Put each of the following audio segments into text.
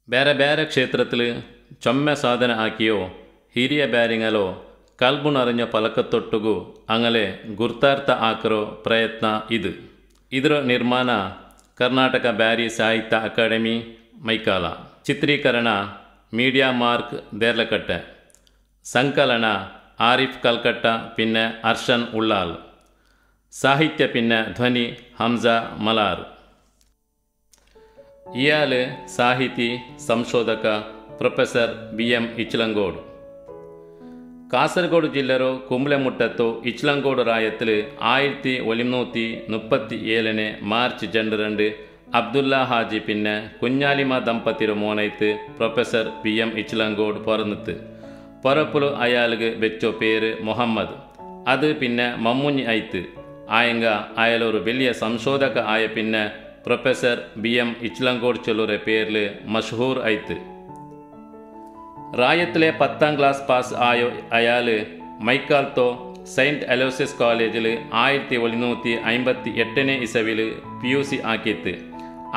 ಬೇರೆ ಬೇರೆ ಕ್ಷೇತ್ರത്തിൽ ചൊമ്മ ಸಾಧನೆ ಹಾಕಿಯೋ ಹಿರಿಯ ಬ್ಯಾರಿಂಗಲೋ ಕಲ್ಬು ನರഞ്ഞ ಫಲಕತ್ತೊಟ್ಟುಗು ಅಂಗಲೆ ಗುರ್ತಾರ್ಥ ಹಾಕರೋ ಪ್ರಯತ್ನ ಇದು. ಇದರ ನಿರ್ಮಾಣ ಕರ್ನಾಟಕ ಬ್ಯಾರಿ ಸಾಹಿತ್ಯ ಅಕಾಡೆಮಿ ಮೈಕಾಲ, ಚಿತ್ರೀಕರಣ ಮೀಡಿಯಾ ಮಾರ್ಕ್ ದೇರ್ಲಕಟ್ಟೆ, ಸಂಕಲನ ಆರಿಫ್ ಕಲ್ಕಟ್ಟ ಪಿನ್ನೆ ಅರ್ಷನ್ ಉಳ್ಳಾಲ್, ಸಾಹಿತ್ಯ ಪಿನ್ನೆ ಧ್ವನಿ ಹಮ್ಜಾ ಮಲಾರ್. ಇಯಾಲ್ ಸಾಹಿತಿ ಸಂಶೋಧಕ ಪ್ರೊಫೆಸರ್ BM ಇಚ್ಲಂಗೋಡು. കാസർഗോഡ് ജില്ലറോ കുമ്പളമുട്ടത്തോ ഇച്ലങ്കോട് റായത്തിൽ 1937 മാർച്ച് 22 അബ്ദുല്ല ഹാജി പിന്നെ കുഞ്ഞാലിമ ದಂಪತಿರ മോനൈത്ത് പ്രൊഫസർ BM ഇച്ലങ്കോട് പിറന്നിത്ത്. പൊറപ്പുಲು അയാൾക്ക് വെച്ചോ പേര് മുഹമ്മദ്. അത് പിന്നെ മമ്മുഞ്ഞി ആയിത്ത്. ആയങ്ക അയാളൊരു വലിയ സംശോധക ആയ പിന്നെ പ്രൊഫസർ BM ഇച്ലങ്കോട് ചൊല്ലുറെ പേരിൽ മഷഹൂർ ആയിത്ത്. റായത്തിലെ 10ാം ക്ലാസ് പാസ് ആയ അയാൾ മൈക്കാൽത്തോ സെയിൻറ്റ് അലോഷ്യസ് കോളേജിൽ 1958 ഇസവിൽ PUC ആക്കിയിട്ട്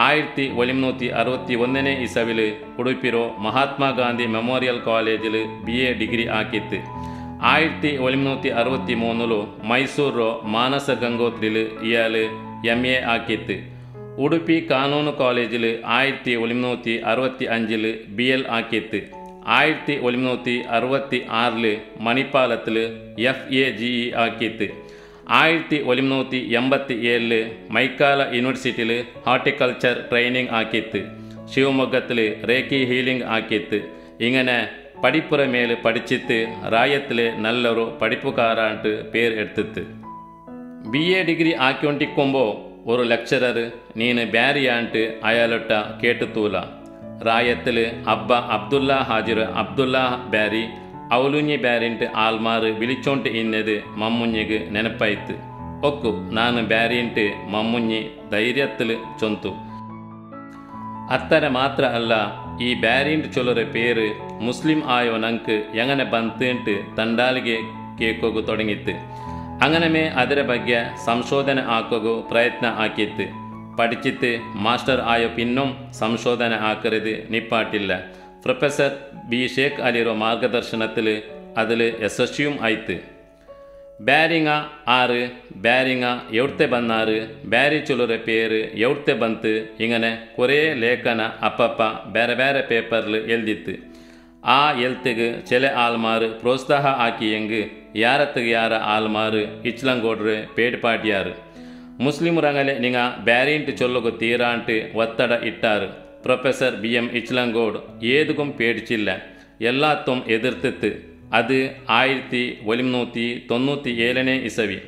1961 ഇസവിൽ ഉಡುപ്പിರೋ മഹാത്മാഗാന്ധി മെമ്മോറിയൽ കോളേജിൽ BA ഡിഗ്രി ആക്കിയിട്ട് 1963 ಮೈಸೂರು ಮಾನಸ ಗಂಗೋತ್ರಿಲ್ ಇಯಾಲ್ MA ಆಕಿತ್ತು. ಉಡುಪಿ ಕಾನೂನು ಕಾಲೇಜಿൽ 1965 BL ആക്കിയിട്ട് 1966 മണിപ്പാലത്തിൽ FAGE ആക്കിയിട്ട് 1987 മൈക്കാല യൂണിവേഴ്സിറ്റിയിൽ ഹാർട്ടിക്കൾച്ചർ ട്രെയിനിങ് ആക്കിയിട്ട് ಶಿವಮೊಗ್ಗത്തിൽ റേക്കി ഹീലിംഗ് ആക്കിയിട്ട് ഇങ്ങനെ പഠിപ്പുറ മേൽ പഠിച്ചിട്ട് റായത്തിലെ നല്ലൊരു പഠിപ്പുകാരാണ്ട് പേര് എടുത്തിട്ട് BA ഡിഗ്രി ആക്കിക്കൊണ്ടിരിക്കുമ്പോൾ ഒരു ലെക്ചറർ നീನು ಬ್ಯಾರಿಯಾಂಟ್ ಅಯಾಲೊಟ್ಟ ಕೇಟುತ್ತೂಲ. റായത്തിൽ അബ്ബ അബ്ദുല്ല ഹാജിർ അബ്ദുല്ല ಬ್ಯಾರಿ ಅವಲುഞ്ഞി ಬ್ಯಾರಿಂಟ್ ಆಲ್ಮಾರ್ വിളിച്ചോണ്ട് ഇന്നത് മമ്മുഞ്ഞിക്ക് ನೆನಪಾಯ್ತು. ಒಕ್ಕು ನಾನು ಬ್ಯಾರಿಂಟ್ ಮಮ್ಮುഞ്ഞಿ ಧೈರ್ಯത്തിൽ ಚೊಂತು. ಅತ್ತರ ಮಾತ್ರ ಅಲ್ಲ, ಈ ಬ್ಯಾರಿಂಟ್ ಚೊಲೊರೆ പേര് മുസ്ലിം ആയോ ನಂക്ക് എങ്ങനെ ಬಂತಂട്ട് ತಂಡಾಲಿಗೆ ಕೇಕೋಗು ತೊಡಗಿತ್ತು. അങ്ങനമേ ಅದರ ಬಗ್ಗೆ ಸಂಶೋಧನೆ ಹಾಕೋಗು ಪ್ರಯತ್ನ ಆಕಿತ್ತು. പഠിച്ചിട്ട് മാസ്റ്റർ ആയ പിന്നും സംശോധന ആക്കരുത് നിപ്പാട്ടില്ല. പ്രൊഫസർ B ഷേഖ് അലിറോ മാർഗദർശനത്തിൽ അതിൽ ಯಶಸ್ವಿയും ಆಯ್ತು. ಬ್ಯಾರಿಂಗ ಆರು, ಬ್ಯಾರಿಂಗ ಎವ್ತೆ ಬನ್ನಾರು, ಬ್ಯಾರಿ ಚೊಲುರೆ പേര് ಎವ್ತೆ ಬಂತು, ഇങ്ങനെ കുറേ ലേഖന അപ്പപ്പ ಬೇರೆ ಬೇರೆ പേപ്പറിൽ എഴുതിത്ത്. ആ എഴുത്തുക്ക് ചില ആൾമാർ പ്രോത്സാഹ ആക്കിയെങ്കിൽ ಯಾರತ್ತಿಗೆ ಯಾರ ಆಲ್ಮಾರು ಇಚ್ಲಂಗೋಡ್ರೆ പേടിപ്പാട്ടിയാറ്. ಮುಸ್ಲಿಮರಂಗಲೆ ನಿಂಗ ಬ್ಯಾರಿಂಟ್ ಚೊಲ್ಲುಗು ತೀರಾಂಟ್ ಒತ್ತಡ ಇಟ್ಟಾರು. Professor BM ಇಚ್ಲಂಗೋಡ್ ಏದುಗುಂ പേടിച്ചില്ല, എല്ലാത്തും എതിർത്തിത്ത്. അത് 1997 ഇസവി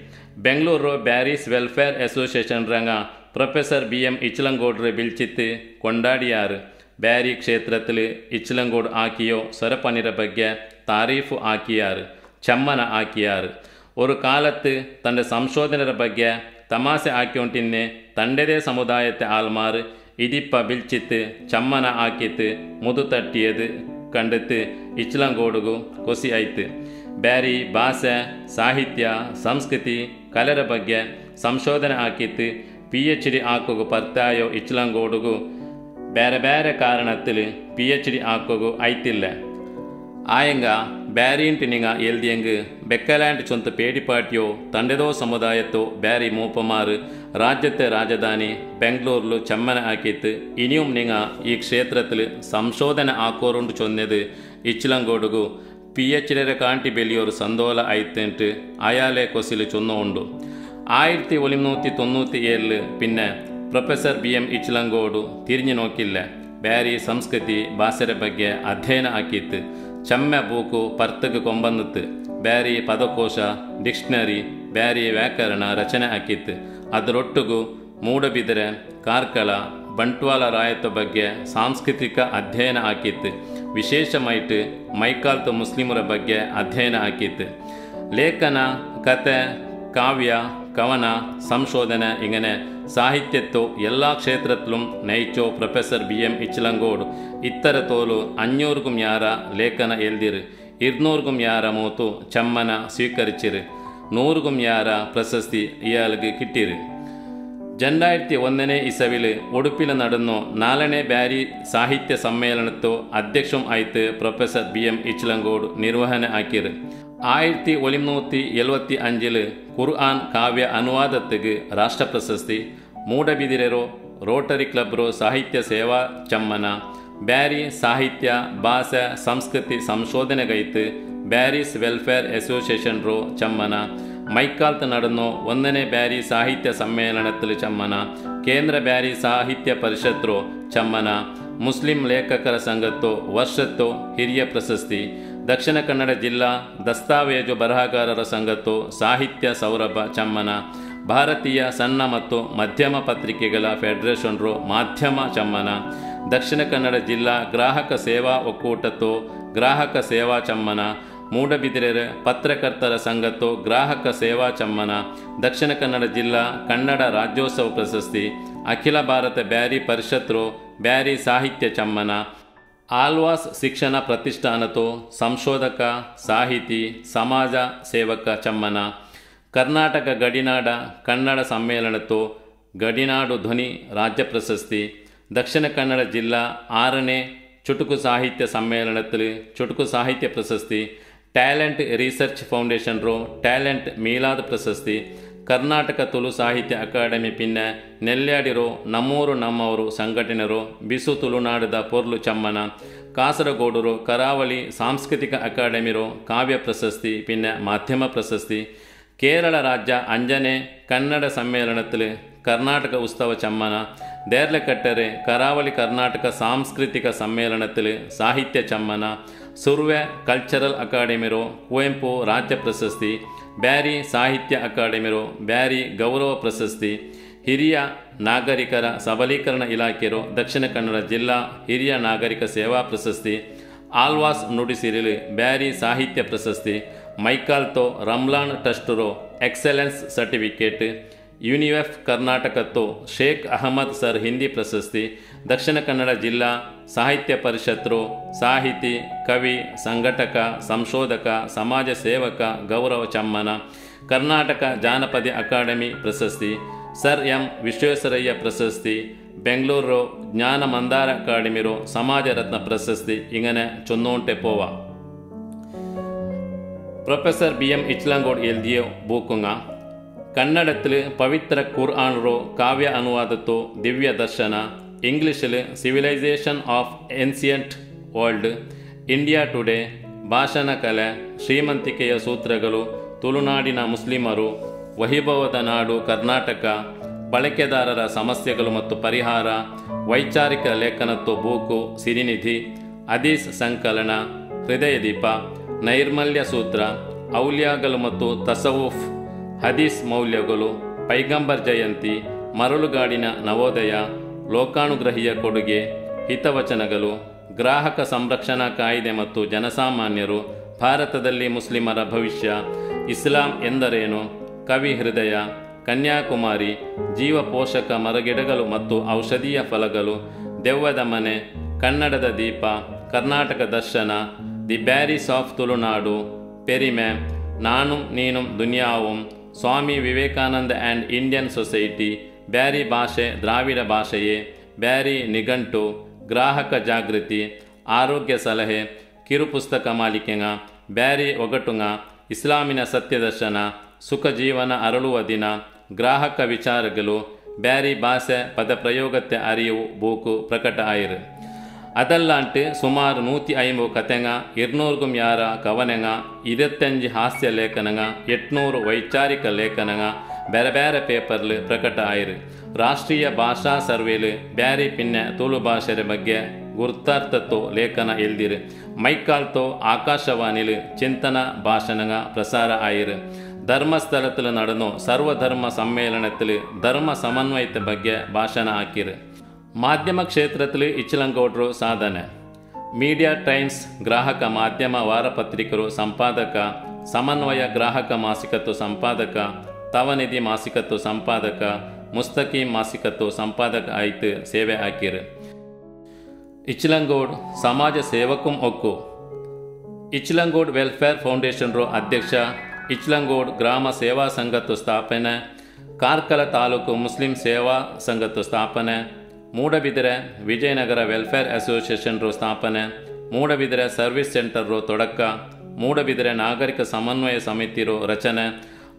ಬೆಂಗಳೂರು ಬ್ಯಾರೀಸ್ ವೆಲ್ಫೇರ್ ಅಸೋಸಿಯೇಷನ್ ರಂಗ ಪ್ರೊಫೆಸರ್ BM ಇಚ್ಲಂಗೋಡ್ರೆ ಬಿಲ್ಚಿತ್ತು ಕೊಂಡಾಡಿಯಾರು. ಬ್ಯಾರಿ ಕ್ಷೇತ್ರത്തിൽ ಇಚ್ಲಂಗೋಡ್ ಆಕಿಯೋ ಸರಪನಿರ ಬಗ್ಗೆ ತಾರೀಫು ಆಕಿಯಾರು, ಚಮ್ಮನ ಆಕಿಯಾರು. ഒരു കാലത്ത് തൻ്റെ സംശോധനയുടെ ಬಗ್ಗೆ തമാശ ആക്കിക്കൊണ്ടിന്നെ തൻ്റെതേ സമുദായത്തെ ആൾമാർ ഇതിപ്പ ബിൽച്ചിത്ത് ചമ്മന ആക്കിയിട്ട് മുതു തട്ടിയത് കണ്ടിട്ട് ഇച്ലങ്കോടുಗು ಖುಷಿ ಆಯ್ತು. ಬ್ಯಾರಿ ಭಾಷೆ, ಸಾಹಿತ್ಯ, ಸಂಸ್ಕೃತಿ, ಕಲೆರ ಬಗ್ಗೆ ಸಂಶೋಧನೆ ಆಕಿತ್ತು. PhD ಹಾಕೋಗು ಪರ್ತಾಯೋ ಇಚ್ಲಂಗೋಡುಗು ಬೇರೆ ಬೇರೆ ಕಾರಣത്തിൽ PhD ಹಾಕೋಗು ಆಯ್ತಿಲ್ಲ. ಆಯಂಗ ಬ್ಯಾರಿಂಟ್ ನಿಂಗ ಎಲ್ದಿಯಂಗ್ ಬೆಕ್ಕಲ್ಯಾಂಡ್ ಚೊಂತ പേടിപ്പാട്ടിയോ തൻ്റെതോ ಸಮುದಾಯತ್ತೋ ಬ್ಯಾರಿ ಮೂಪಮಾರು ರಾಜ್ಯത്തെ ರಾಜಧಾನಿ ಬೆಂಗಳೂರಿಲು ಚಮ್ಮನ ಆಕಿತ್ತು. ഇനിയും നിങ്ങ ഈ ക്ഷേത്രത്തിൽ സംശോധന ആക്കോറുണ്ട് ചൊന്നത് ഇച്ലങ്കോടുಗು PhDയുടെ കാണ്ടി വലിയൊരു സന്തോല ആയിത്തിട്ട് അയാളെ കൊസിൽ ചൊന്നുകൊണ്ടു. 1997 പിന്നെ ಪ್ರೊಫೆಸರ್ BM ಇಚ್ಲಂಗೋಡು ತಿರಿഞ്ഞു നോക്കില്ല. ಬ್ಯಾರಿ ಸಂಸ್ಕೃತಿ ಭಾಷೆರ ಬಗ್ಗೆ ಅಧ್ಯಯನ ಆಕಿತ್ತು. ಚಮ್ಮೆ ಬೂಕು ಪರ್ತಕ್ಕೆ ಕೊಂಬಂದಿತ್ತು. ಬ್ಯಾರಿ ಪದಕೋಶ, ಡಿಕ್ಷನರಿ, ಬ್ಯಾರಿ ವ್ಯಾಕರಣ ರಚನೆ ಆಕಿತ್ತು. ಅದರೊಟ್ಟಿಗೂ ಮೂಡಬಿದಿರೆ, ಕಾರ್ಕಳ, ಬಂಟ್ವಾಳ ರಾಯತ ಬಗ್ಗೆ ಸಾಂಸ್ಕೃತಿಕ ಅಧ್ಯಯನ ಆಕಿತ್ತು. ವಿಶೇಷಮಾയിട്ട് ಮೈಕಾಲ್ತ ಮುಸ್ಲಿಮರ ಬಗ್ಗೆ ಅಧ್ಯಯನ ಆಕಿತ್ತು. ಲೇಖನ, ಕತೆ, ಕಾವ್ಯ, ಕವನ, ಸಂಶೋಧನೆ ഇങ്ങനെ സാഹിത്യത്തോ എല്ലാ ക്ഷേത്രത്തിലും നയിച്ചോ പ്രൊഫസർ BM ഇച്ലങ്കോട് ഇത്തരത്തോಲು 500ക്കും യാര ಲೇಖನ ಎಲ್ದಿರು, 200ക്കും യാര ಮೂತು ಚಮ್ಮನ ಸ್ವೀಕರಿಸಿರು, 100ക്കും യാര ಪ್ರಶಸ್ತಿ ಇಯಾಳಿಗೆ ಕಿಟ್ಟಿರು. 2001 ഇസവിൽ ഉടുപ്പിൽ നടന്നു 4ನೇ ಬ್ಯಾರಿ ಸಾಹಿತ್ಯ ಸಮ್ಮೇಳನತ್ತು ಅಧ್ಯಕ್ಷಂ ಆಯ್ತು ಪ್ರೊಫೆಸರ್ BM ಇಚ್ಲಂಗೋಡ್ ನಿರ್ವಹಣೆ ಆಕಿರು 1975 ಕುರ್ಆನ್ ಕಾವ್ಯ ಅನುವಾದತ್ತಿಗೆ ರಾಷ್ಟ್ರ ಪ್ರಶಸ್ತಿ ಮೂಡಬಿದಿರೆರೋ ರೋಟರಿ ಕ್ಲಬ್ರೋ ಸಾಹಿತ್ಯ ಸೇವಾ ಚಮ್ಮನ ಬ್ಯಾರಿ ಸಾಹಿತ್ಯ ಭಾಷಾ ಸಂಸ್ಕೃತಿ ಸಂಶೋಧನೆಗೈತು ಬ್ಯಾರಿಸ್ ವೆಲ್ಫೇರ್ ಅಸೋಸಿಯೇಷನ್ ರೋ ಚಮ್ಮನ ಮೈಕಾಲ್ತ್ ನಡೆನೋ 1ನೇ ಬ್ಯಾರಿ ಸಾಹಿತ್ಯ ಸಮ್ಮೇಳನത്തിൽ ಚಮ್ಮನ ಕೇಂದ್ರ ಬ್ಯಾರಿ ಸಾಹಿತ್ಯ ಪರಿಷತ್ ರೋ ಚಮ್ಮನ ಮುಸ್ಲಿಂ ಲೇಖಕರ ಸಂಘತ್ತೋ ವರ್ಷತ್ತೋ ಹಿರಿಯ ಪ್ರಶಸ್ತಿ ದಕ್ಷಿಣ ಕನ್ನಡ ಜಿಲ್ಲಾ ದಸ್ತಾವೇಜು ಬರಹಗಾರರ ಸಂಘತ್ತೋ ಸಾಹಿತ್ಯ ಸೌರಭ ಚಮ್ಮನ ಭಾರತೀಯ ಸಣ್ಣ ಮತ್ತು ಮಧ್ಯಮ ಪತ್ರಿಕೆಗಳ ಫೆಡರೇಷನ್ ರೋ ಮಾಧ್ಯಮ ಚಮ್ಮನ ದಕ್ಷಿಣ ಕನ್ನಡ ಜಿಲ್ಲಾ ಗ್ರಾಹಕ ಸೇವಾ ಒಕ್ಕೂಟತ್ತೋ ಗ್ರಾಹಕ ಸೇವಾ ಚಮ್ಮನ ಮೂಡಬಿದಿರೆ ಪತ್ರಕರ್ತರ ಸಂಘತ್ತೋ ಗ್ರಾಹಕ ಸೇವಾ ಚಮ್ಮನ ದಕ್ಷಿಣ ಕನ್ನಡ ಜಿಲ್ಲಾ ಕನ್ನಡ ರಾಜ್ಯೋತ್ಸವ ಪ್ರಶಸ್ತಿ ಅಖಿಲ ಭಾರತ ಬ್ಯಾರಿ ಪರಿಷತ್ ರೋ ಬ್ಯಾರಿ ಸಾಹಿತ್ಯ ಚಮ್ಮನ ಆಳ್ವಾಸ್ ಶಿಕ್ಷಣ ಪ್ರತಿಷ್ಠಾನತೋ ಸಂಶೋಧಕ ಸಾಹಿತಿ ಸಮಾಜ ಸೇವಕ ಚಮ್ಮನ ಕರ್ನಾಟಕ ಗಡಿನಾಡ ಕನ್ನಡ ಸಮ್ಮೇಳನತೋ ಗಡಿನಾಡು ಧ್ವನಿ ರಾಜ್ಯ ಪ್ರಶಸ್ತಿ ದಕ್ಷಿಣ ಕನ್ನಡ ಜಿಲ್ಲಾ 6ನೇ ಚುಟುಕು ಸಾಹಿತ್ಯ ಸಮ್ಮೇಳನത്തിൽ ಚುಟುಕು ಸಾಹಿತ್ಯ ಪ್ರಶಸ್ತಿ ಟ್ಯಾಲೆಂಟ್ ರಿಸರ್ಚ್ ಫೌಂಡೇಶನ್ ರೋ ಟ್ಯಾಲೆಂಟ್ ಮೀಲಾದ್ ಪ್ರಶಸ್ತಿ ಕರ್ನಾಟಕ ತುಳು ಸಾಹಿತ್ಯ ಅಕಾಡೆಮಿ ಪಿನ್ನೆ ನೆಲ್ಯಾಡಿರೋ ನಮ್ಮೂರು ನಮ್ಮವರು ಸಂಘಟನೆರೋ ಬಿಸು ತುಳುನಾಡದ ಪೊರ್ಲು ಚಮ್ಮನ ಕಾಸರಗೋಡು ಕರಾವಳಿ ಸಾಂಸ್ಕೃತಿಕ ಅಕಾಡೆಮಿರೋ ಕಾವ್ಯ ಪ್ರಶಸ್ತಿ ಪಿನ್ನೆ ಮಾಧ್ಯಮ ಪ್ರಶಸ್ತಿ ಕೇರಳ ರಾಜ್ಯ ಅಂಜನೆ ಕನ್ನಡ ಸಮ್ಮೇಳನത്തിൽ ಕರ್ನಾಟಕ ಉತ್ಸವ ಚಮ್ಮನ ದೇರ್ಲೆಕಟ್ಟರೆ ಕರಾವಳಿ ಕರ್ನಾಟಕ ಸಾಂಸ್ಕೃತಿಕ ಸಮ್ಮೇಳನത്തിൽ ಸಾಹಿತ್ಯ ಚಮ್ಮನ ಸುರ್ವೆ ಕಲ್ಚರಲ್ ಅಕಾಡೆಮಿರೋ ಕುವೆಂಪು ರಾಜ್ಯ ಪ್ರಶಸ್ತಿ ಬ್ಯಾರಿ ಸಾಹಿತ್ಯ ಅಕಾಡೆಮಿರೋ ಬ್ಯಾರಿ ಗೌರವ ಪ್ರಶಸ್ತಿ ಹಿರಿಯ ನಾಗರಿಕರ ಸಬಲೀಕರಣ ಇಲಾಖೆರೋ ದಕ್ಷಿಣ ಕನ್ನಡ ಜಿಲ್ಲಾ ಹಿರಿಯ ನಾಗರಿಕ ಸೇವಾ ಪ್ರಶಸ್ತಿ ಆಳ್ವಾಸ್ ನುಡಿಸಿರಿಲು ಬ್ಯಾರಿ ಸಾಹಿತ್ಯ ಪ್ರಶಸ್ತಿ ಮೈಕಾಲ್ತೋ ರಮ್ಲಾನ್ ಟ್ರಸ್ಟರೋ ಎಕ್ಸಲೆನ್ಸ್ ಸರ್ಟಿಫಿಕೇಟ್ ಯುನಿವೆಫ್ ಕರ್ನಾಟಕತ್ತೋ ಶೇಖ್ ಅಹಮದ್ ಸರ್ ಹಿಂದಿ ಪ್ರಶಸ್ತಿ ದಕ್ಷಿಣ ಕನ್ನಡ ಜಿಲ್ಲಾ ಸಾಹಿತ್ಯ ಪರಿಷತ್ರು ಸಾಹಿತಿ ಕವಿ ಸಂಘಟಕ ಸಂಶೋಧಕ ಸಮಾಜ ಸೇವಕ ಗೌರವ ಚಮ್ಮನ ಕರ್ನಾಟಕ ಜಾನಪದ ಅಕಾಡೆಮಿ ಪ್ರಶಸ್ತಿ ಸರ್ ಎಂ ವಿಶ್ವೇಶ್ವರಯ್ಯ ಪ್ರಶಸ್ತಿ ಬೆಂಗಳೂರು ಜ್ಞಾನ ಮಂದಾರ ಅಕಾಡೆಮಿರೋ ಸಮಾಜ ರತ್ನ ಪ್ರಶಸ್ತಿ ಇಂಗನೆ ಚೊನ್ನೋಂಟೆ ಪೋವ ಪ್ರೊಫೆಸರ್ BM ಇಚ್ಲಂಗೋಡ್ ಎಲ್ದಿಯ ಬೂಕುಂಗ ಕನ್ನಡത്തിൽ ಪವಿತ್ರ ಕುರ್ಆನ್ ರೋ ಕಾವ್ಯ ಅನುವಾದತ್ತೋ ದಿವ್ಯ ದರ್ಶನ ಇಂಗ್ಲಿಷಿൽ civilisation of ancient world India today ಭಾಷಣ ಕಲೆ ಶ್ರೀಮಂತಿಕೆಯ ಸೂತ್ರಗಳು ತುಳುನಾಡಿನ ಮುಸ್ಲಿಮರು ವೈಭವದ ನಾಡು ಕರ್ನಾಟಕ ಬಳಕೆದಾರರ ಸಮಸ್ಯೆಗಳು ಮತ್ತು ಪರಿಹಾರ ವೈಚಾರಿಕ ಲೇಖನತ್ವ ಬೂಕು ಸಿರಿನಿಧಿ ಹದೀಸ್ ಸಂಕಲನ ಹೃದಯ ದೀಪ ನೈರ್ಮಲ್ಯ ಸೂತ್ರ ಔಲಿಯಾಗಳು ಮತ್ತು ತಸವುಫ್ ಹದೀಸ್ ಮೌಲ್ಯಗಳು ಪೈಗಂಬರ್ ಜಯಂತಿ ಮರಳುಗಾಡಿನ ನವೋದಯ ಲೋಕಾನುಗ್ರಹಿಯ ಕೊಡುಗೆ ಹಿತವಚನಗಳು ಗ್ರಾಹಕ ಸಂರಕ್ಷಣಾ ಕಾಯ್ದೆ ಮತ್ತು ಜನಸಾಮಾನ್ಯರು ಭಾರತದಲ್ಲಿ ಮುಸ್ಲಿಮರ ಭವಿಷ್ಯ ಇಸ್ಲಾಂ ಎಂದರೇನು ಕವಿ ಹೃದಯ ಕನ್ಯಾಕುಮಾರಿ ಜೀವ ಪೋಷಕ ಮರಗಿಡಗಳು ಮತ್ತು ಔಷಧೀಯ ಫಲಗಳು ದೆವ್ವದ ಮನೆ ಕನ್ನಡದ ದೀಪ ಕರ್ನಾಟಕ ದರ್ಶನ ದಿ ಬ್ಯಾರೀಸ್ ಆಫ್ ತುಳುನಾಡು ಪೆರಿಮೆ ನಾನು ನೀನು ದುನಿಯಾವುಂ Swami Vivekananda and Indian society Beary ಭಾಷೆ ದ್ರಾವಿಡ ಭಾಷೆಯೇ ಬ್ಯಾರಿ ನಿಘಂಟು ಗ್ರಾಹಕ ಜಾಗೃತಿ ಆರೋಗ್ಯ ಸಲಹೆ ಕಿರುಪುಸ್ತಕ ಮಾಲಿಕೆಂಗ ಬ್ಯಾರಿ ಒಗಟುಂಗ ಇಸ್ಲಾಮಿನ ಸತ್ಯದರ್ಶನ ಸುಖ ಜೀವನ ಅರಳುವ ದಿನ ಗ್ರಾಹಕ ವಿಚಾರಗಳು ಬ್ಯಾರಿ ಭಾಷೆ ಪದಪ್ರಯೋಗತೆ ಅರಿವು ಬೂಕು ಪ್ರಕಟ ಆಯಿರು ಅದಲ್ಲಾಂಟು ಸುಮಾರು 150 ಕತೆಂಗ 200ಗೂ ಯಾರ ಕವನೆಂಗ 25 ಹಾಸ್ಯ ಲೇಖನಂಗ 800 ವೈಚಾರಿಕ ಲೇಖನಂಗ ಬೇರೆ ಬೇರೆ ಪೇಪರ್ಲು ಪ್ರಕಟ ಆಯಿರು ರಾಷ್ಟ್ರೀಯ ಭಾಷಾ ಸರ್ವೇಲು ಬ್ಯಾರಿ ಪಿನ್ನೆ ತುಳು ಭಾಷೆಯ ಬಗ್ಗೆ ಗುರ್ತಾರ್ಥತ್ತೋ ಲೇಖನ ಎಲ್ದಿರು ಮೈಕಾಲ್ತೋ ಆಕಾಶವಾಣಿಲು ಚಿಂತನ ಭಾಷಣಂಗ ಪ್ರಸಾರ ಆಯಿರು ಧರ್ಮಸ್ಥಳത്തിൽ നടന്നു ಸರ್ವಧರ್ಮ ಸಮ್ಮೇಳನത്തിൽ ಧರ್ಮ ಸಮನ್ವಯತೆ ಬಗ್ಗೆ ಭಾಷಣ ಹಾಕಿರು ಮಾಧ್ಯಮ ಕ್ಷೇತ್ರದಲ್ಲಿ ಇಚ್ಲಂಗೌಡ್ರು ಸಾಧನೆ ಮೀಡಿಯಾ ಟೈಮ್ಸ್ ಗ್ರಾಹಕ ಮಾಧ್ಯಮ ವಾರಪತ್ರಿಕರು ಸಂಪಾದಕ ಸಮನ್ವಯ ಗ್ರಾಹಕ ಮಾಸಿಕತ್ತು ಸಂಪಾದಕ ತವನಿಧಿ ಮಾಸಿಕತ್ತು ಸಂಪಾದಕ ಮುಸ್ತಕೀಂ ಮಾಸಿಕತ್ತು ಸಂಪಾದಕ ಆಯ್ತು ಸೇವೆ ಹಾಕಿರು ಇಚ್ಲಂಗೌಡ್ ಸಮಾಜ ಸೇವಕಂ ಒಕ್ಕು ಇಚ್ಲಂಗೌಡ್ ವೆಲ್ಫೇರ್ ಫೌಂಡೇಶನ್ ರೋ ಅಧ್ಯಕ್ಷ ಇಚ್ಲಂಗೌಡ್ ಗ್ರಾಮ ಸೇವಾ ಸಂಘತ್ತು ಸ್ಥಾಪನೆ ಕಾರ್ಕಳ ತಾಲೂಕು ಮುಸ್ಲಿಂ ಸೇವಾ ಸಂಘದ ಸ್ಥಾಪನೆ, ಮೂಡಬಿದಿರೆ ವಿಜಯನಗರ ವೆಲ್ಫೇರ್ ಅಸೋಸಿಯೇಷನ್ ರೋ ಸ್ಥಾಪನೆ, ಮೂಡಬಿದಿರೆ ಸರ್ವಿಸ್ ಸೆಂಟರ್ ರೋ ತೊಡಕ, ಮೂಡಬಿದಿರೆ ನಾಗರಿಕ ಸಮನ್ವಯ ಸಮಿತಿ ರೋ ರಚನೆ,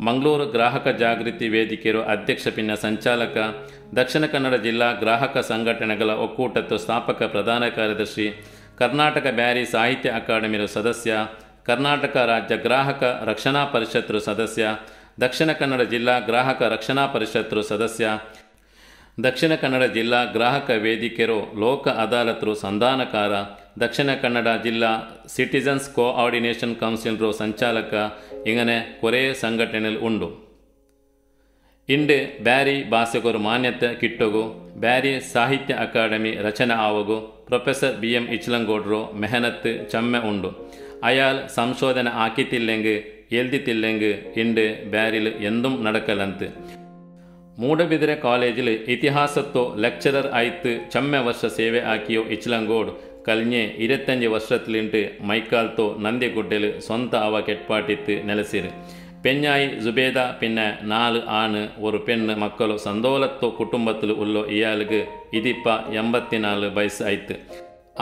ಮಂಗಳೂರು ಗ್ರಾಹಕ ಜಾಗೃತಿ ವೇದಿಕೆಯ ಅಧ್ಯಕ್ಷ ಪಿನ್ನ ಸಂಚಾಲಕ, ದಕ್ಷಿಣ ಕನ್ನಡ ಜಿಲ್ಲಾ ಗ್ರಾಹಕ ಸಂಘಟನೆಗಳ ಒಕ್ಕೂಟದ ಸ್ಥಾಪಕ ಪ್ರಧಾನ ಕಾರ್ಯದರ್ಶಿ, ಕರ್ನಾಟಕ ಬ್ಯಾರಿ ಸಾಹಿತ್ಯ ಅಕಾಡೆಮಿಯ ಸದಸ್ಯ, ಕರ್ನಾಟಕ ರಾಜ್ಯ ಗ್ರಾಹಕ ರಕ್ಷಣಾ ಪರಿಷತ್ ಸದಸ್ಯ, ದಕ್ಷಿಣ ಕನ್ನಡ ಜಿಲ್ಲಾ ಗ್ರಾಹಕ ರಕ್ಷಣಾ ಪರಿಷತ್ ಸದಸ್ಯ, ದಕ್ಷಿಣ ಕನ್ನಡ ಜಿಲ್ಲಾ ಗ್ರಾಹಕ ವೇದಿಕೆರು ಲೋಕ ಅದಾಲತ್ರು ಸಂಧಾನಕಾರ, ದಕ್ಷಿಣ ಕನ್ನಡ ಜಿಲ್ಲಾ ಸಿಟಿಸನ್ಸ್ ಕೋಆರ್ಡಿನೇಷನ್ ಕೌನ್ಸಿಲ್ ರೋ ಸಂಚಾಲಕ ഇങ്ങനെ കുറേ സംഘടനകൾ ഉണ്ട്. ಇಂದು ಬ್ಯಾರಿ ಭಾಷೆಗರು ಮಾನ್ಯತೆ ಕಿಟ್ಟೋಗು, ಬ್ಯಾರಿ ಸಾಹಿತ್ಯ ಅಕಾಡೆಮಿ ರಚನೆ ಆವಗು ಪ್ರೊಫೆಸರ್ BM ಇಚ್ಲಂಗೋಡ್ರು ಮೆಹನತ್ ಚಮ್ಮೆ ಉಂಡು. ಅಯಾಲ್ ಸಂಶೋಧನೆ ಆಕಿತಿಲ್ಲೆಂಗ್ ಎಲ್ದಿತಿಲ್ಲೆಂಗ್ ಇಂದು ಬ್ಯಾರಿಲ್ ಎಂದುം നടക്കലಂತು. ಮೂಡಬಿದಿರೆ ಕಾಲೇಜಿൽ ಇತಿಹಾಸತ್ತೋ ಲೆಕ್ಚರರ್ ಆಯ್ತು ಚಮ್ಮೆ ವರ್ಷ ಸೇವೆ ಆಕಿಯೋ ಇಚ್ಲಂಗೋಡ್ ಕಲ್ഞ്ഞೆ 25 ವರ್ಷത്തിലിണ്ട് മൈക്കാൽത്തോ നന്ദിഗുഡ്ഡിൽ സ്വന്തം അവ കെട്പാട്ടിത്ത് നെലസിര്. പെഞ്ഞായി സുബേദ പിന്നെ 4 ആണ് ഒരു പെണ്ണ് മക്കളോ സന്തോലത്തോ കുടുംബത്തിൽ ഉള്ളോ ഇയാൾക്ക് ഇതിപ്പ 84 വയസ്സ് ആಯ್ತು.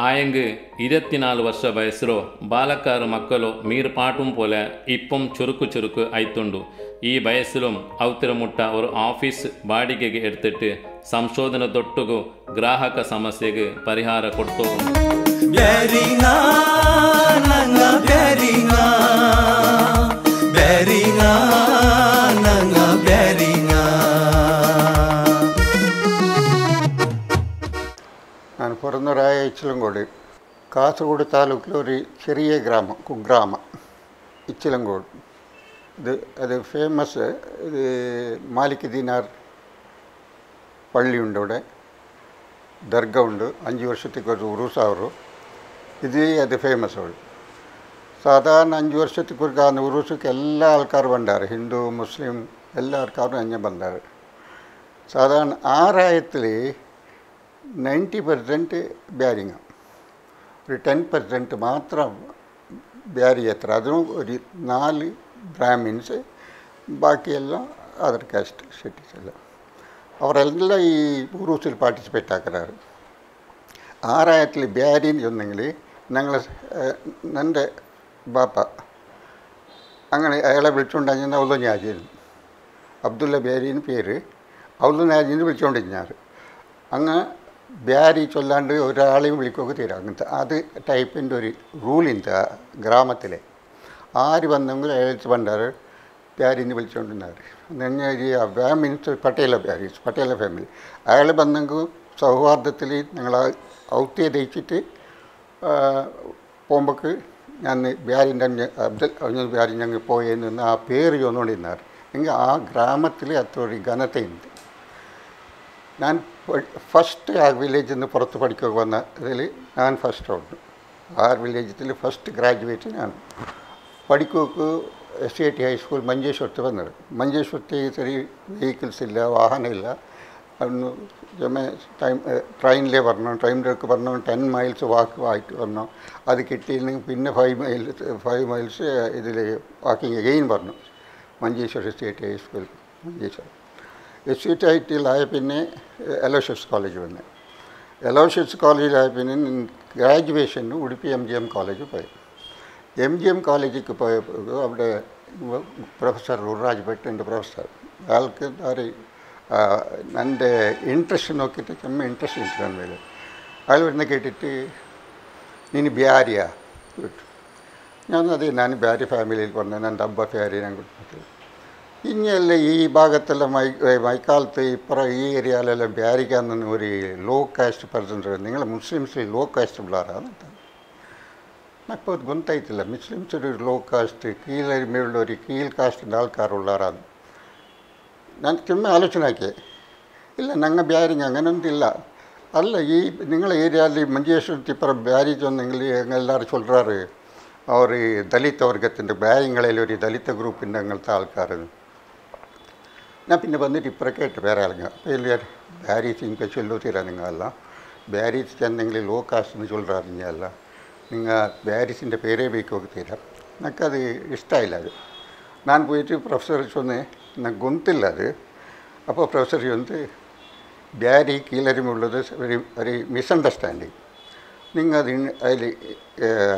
ആയെങ്ക് 24 ವರ್ಷ വയസ്സോ ബാലക്കാർ മക്കളോ മീർപാട്ടും പോലെ ഇപ്പം ചുരുക്കു ആയിട്ടുണ്ടു. ഈ വയസ്സിലും ഔത്തിരമുട്ട ഒരു ഓഫീസ് ಬಾಡಿಗೆಗೆ എടുത്തിട്ട് ಸಂಶೋಧನೆ ತೊಟ್ಟುಗು ಗ್ರಾಹಕ ಸಮಸ್ಯೆಗೆ ಪರಿಹಾರ ಕೊಡ್ತೋ. ನಾನು പിറന്നൂരായ ഇച്ചിലങ്കോട്, കാസർഗോഡ് താലൂക്കിലെ ഒരു ചെറിയ ഗ്രാമം, കുഗ്രാമ ഇച്ചിലങ്കോട്. അത് ഫേമസ്. ഇത് മാലിക് ദിനാർ പള്ളിയുണ്ട്, അവിടെ ദർഗ ഉണ്ട്, 5 വർഷത്തേക്ക് ഒരു ഉറൂസാവറു. അത് ഫേമസ് അവിടെ. സാധാരണ 5 വർഷത്തേക്ക് ആ ഉറൂസക്ക് എല്ലാ ആൾക്കാരും ಬಂದಾರೆ, ഹിന്ദു മുസ്ലിം എല്ലാ ആൾക്കാരും അഞ്ഞ ಬಂದಾರೆ. സാധാരണ ആ രായത്തിൽ 90% ಬ್ಯಾರಿಂಗ, ഒരു 10% മാത്രം ಬ್ಯಾರಿ ಹತ್ರ. അതും ഒരു 4 ബ്രാഹ്മിൻസ്, ബാക്കിയെല്ലാം അതർ കാസ്റ്റ് ഷെട്ടീസ് എല്ലാം. അവരെല്ലാം ഈ ഉറൂസിൽ പാർട്ടിസിപ്പേറ്റ് ആക്കാറ്. ആ രായത്തിൽ ಬ್ಯಾರಿ ചൊന്നെങ്കിൽ എൻ്റെ ബാപ്പ അങ്ങനെ അയാളെ വിളിച്ചുകൊണ്ടിരുന്ന ഔലുനാജിന്ന്, അബ്ദുള്ള ಬ್ಯಾರಿന്ന് പേര്, ഔലുനാജിന്ന് വിളിച്ചുകൊണ്ടിരുന്നാറ്. അങ്ങ് ಬ್ಯಾರಿ ചൊല്ലാണ്ട് ഒരാളെയും വിളിക്കുകയൊക്കെ തീരാം. അങ്ങനത്തെ അത് ടൈപ്പിൻ്റെ ഒരു റൂളിൻ്റെ ഗ്രാമത്തിലെ ആര് വന്നെങ്കിലും അയാൾക്ക് പണ്ടാറ് ಬ್ಯಾರಿന്ന് വിളിച്ചുകൊണ്ടിരുന്നാറ്. Means പട്ടേല family. അയാൾ വന്നെങ്കിൽ സൗഹാർദ്ദത്തിൽ ഞങ്ങൾ ഔത്തിയെ ദയിച്ചിട്ട് പോകുമ്പോൾക്ക് ഞാൻ ಬ್ಯಾರಿൻ്റെ ಬ್ಯಾರಿ ഞങ്ങൾ പോയെന്ന് ആ പേര് ചൊന്നുകൊണ്ടിരുന്നാറ്. എങ്കിൽ ആ ഗ്രാമത്തിൽ അത്ര ഘനതയുണ്ട്. ഞാൻ ഫസ്റ്റ് ആ വില്ലേജിൽ നിന്ന് പുറത്ത് പഠിക്കുക വന്നതിൽ ഞാൻ ഫസ്റ്റ് ഉണ്ട്. ആ വില്ലേജിൽ ഫസ്റ്റ് ഗ്രാജുവേറ്റ് ഞാൻ. പഠിക്കുകക്ക് SAT ഹൈസ്കൂൾ മഞ്ചേശ്വരത്ത് വന്നത്. മഞ്ചേശ്വരത്ത് ചെറിയ വെഹിക്കിൾസ് ഇല്ല, വാഹനമില്ല. അന്ന് ട്രെയിനിലേ വരണം. ട്രെയിനിലേക്ക് വരണം, 10 മൈൽസ് ആയിട്ട് വരണം. അത് കിട്ടിയില്ലെങ്കിൽ പിന്നെ 5 മൈൽസ് ഇതിൽ വാക്കിങ് എഗെയിൻ വരണം. Manjeshwaram SAT high school Manjeshwaram. SAT ഹൈറ്റിലായ പിന്നെ അലോഷ്യസ് കോളേജ് വന്നു. അലോഷ്യസ് കോളേജിലായ പിന്നെ ഗ്രാജുവേഷന് ഉടുപ്പി MGM കോളേജിൽ പോയി. MGM കോളേജിലേക്ക് പോയപ്പോൾ അവിടെ പ്രൊഫസർ ഉറാജ് ഭട്ട്, എൻ്റെ പ്രൊഫസർ, അയാൾക്ക് എൻ്റെ ഇൻട്രസ്റ്റ് നോക്കിയിട്ട് ചെമ്മ ഇൻട്രസ്റ്റ് ഇട്ടാണ് വേല. അയാൾ വരുന്ന കേട്ടിട്ട് നീ ಬ್ಯಾರಿಯಾ കേട്ടു. ഞാൻ ಬ್ಯಾರಿ ഫാമിലിയിൽ പറഞ്ഞത്, എൻ്റെ അബ്ബ ಬ್ಯಾರಿ ഞാൻ കൊടുത്തിട്ട്. ഇനിയല്ല ഈ ഭാഗത്തെല്ലാം മൈക്കാലത്ത് ഇപ്പുറം ഈ ഏരിയയിലെല്ലാം ಬ್ಯಾರಿಗಾന്ന് ഒരു ലോ കാസ്റ്റ് പെർസെൻറ്റ്. നിങ്ങൾ മുസ്ലിംസ് ലോ കാസ്റ്റ് പിള്ളേരാണ്. അപ്പോൾ അത് ಗೊತ್ತಾಯ್ತಿಲ್ಲ. മുസ്ലിംസ് ഒരു ലോ കാസ്റ്റ്, കീഴരിമയുള്ള ഒരു കീഴ് കാസ്റ്റിൻ്റെ ആൾക്കാരുള്ളവരാണ്. ഞാൻ ചുമ്മാ ആലോചന ആക്കിയേ. ഇല്ല, ഞങ്ങൾ ಬ್ಯಾರಿങ് അങ്ങനൊന്നുമില്ല. അല്ല, ഈ നിങ്ങളെ ഏരിയയിൽ മഞ്ചേശ്വരത്ത് ഇപ്പുറം ಬ್ಯಾರಿ ചൊന്നെങ്കിൽ എല്ലാവരും ചൊല്ലാറ് അവർ ദലിത വർഗത്തിൻ്റെ ಬ್ಯಾರಿങ്ങളിൽ ഒരു ദലിത ഗ്രൂപ്പിൻ്റെ അങ്ങനത്തെ ആൾക്കാർ. ഞാൻ പിന്നെ വന്നിട്ട് ഇപ്പുറം കേട്ട് വേറെ ആളുങ്ങൾ അപ്പോൾ എല്ലാവരും ಬ್ಯಾರೀಸ್ ಹಿಂಗೆ ಚೊಲ್ಲೋತೀರಾ ನಿಂಗೆಲ್ಲ ಬ್ಯಾರೀಸ್ ಚೆಂದಂಗೆ ಲೋ ಕಾಸ್ಟ್ എന്ന് ചൊല്ലാറ്. നിങ്ങളല്ല, നിങ്ങൾ ಬ್ಯಾರೀസിൻ്റെ പേരേ ಬೇಕು ಹೋಗ್ತೀರಾ. ನನಗದು ಇಷ್ಟ ಇಲ್ಲ. ಅದು ನಾನು പോയിട്ട് ಪ್ರೊಫೆಸರ್ ಚೊನ್ನೆ, ನನಗೆ ಗೊತ್ತಿಲ್ಲ ಅದು. അപ്പോൾ പ്രൊഫസർ வந்து ബ്യാരി കീഴരിമുള്ളത് ഒരു മിസ്അണ്ടർസ്റ്റാൻഡിങ്. നിങ്ങൾ അതിൽ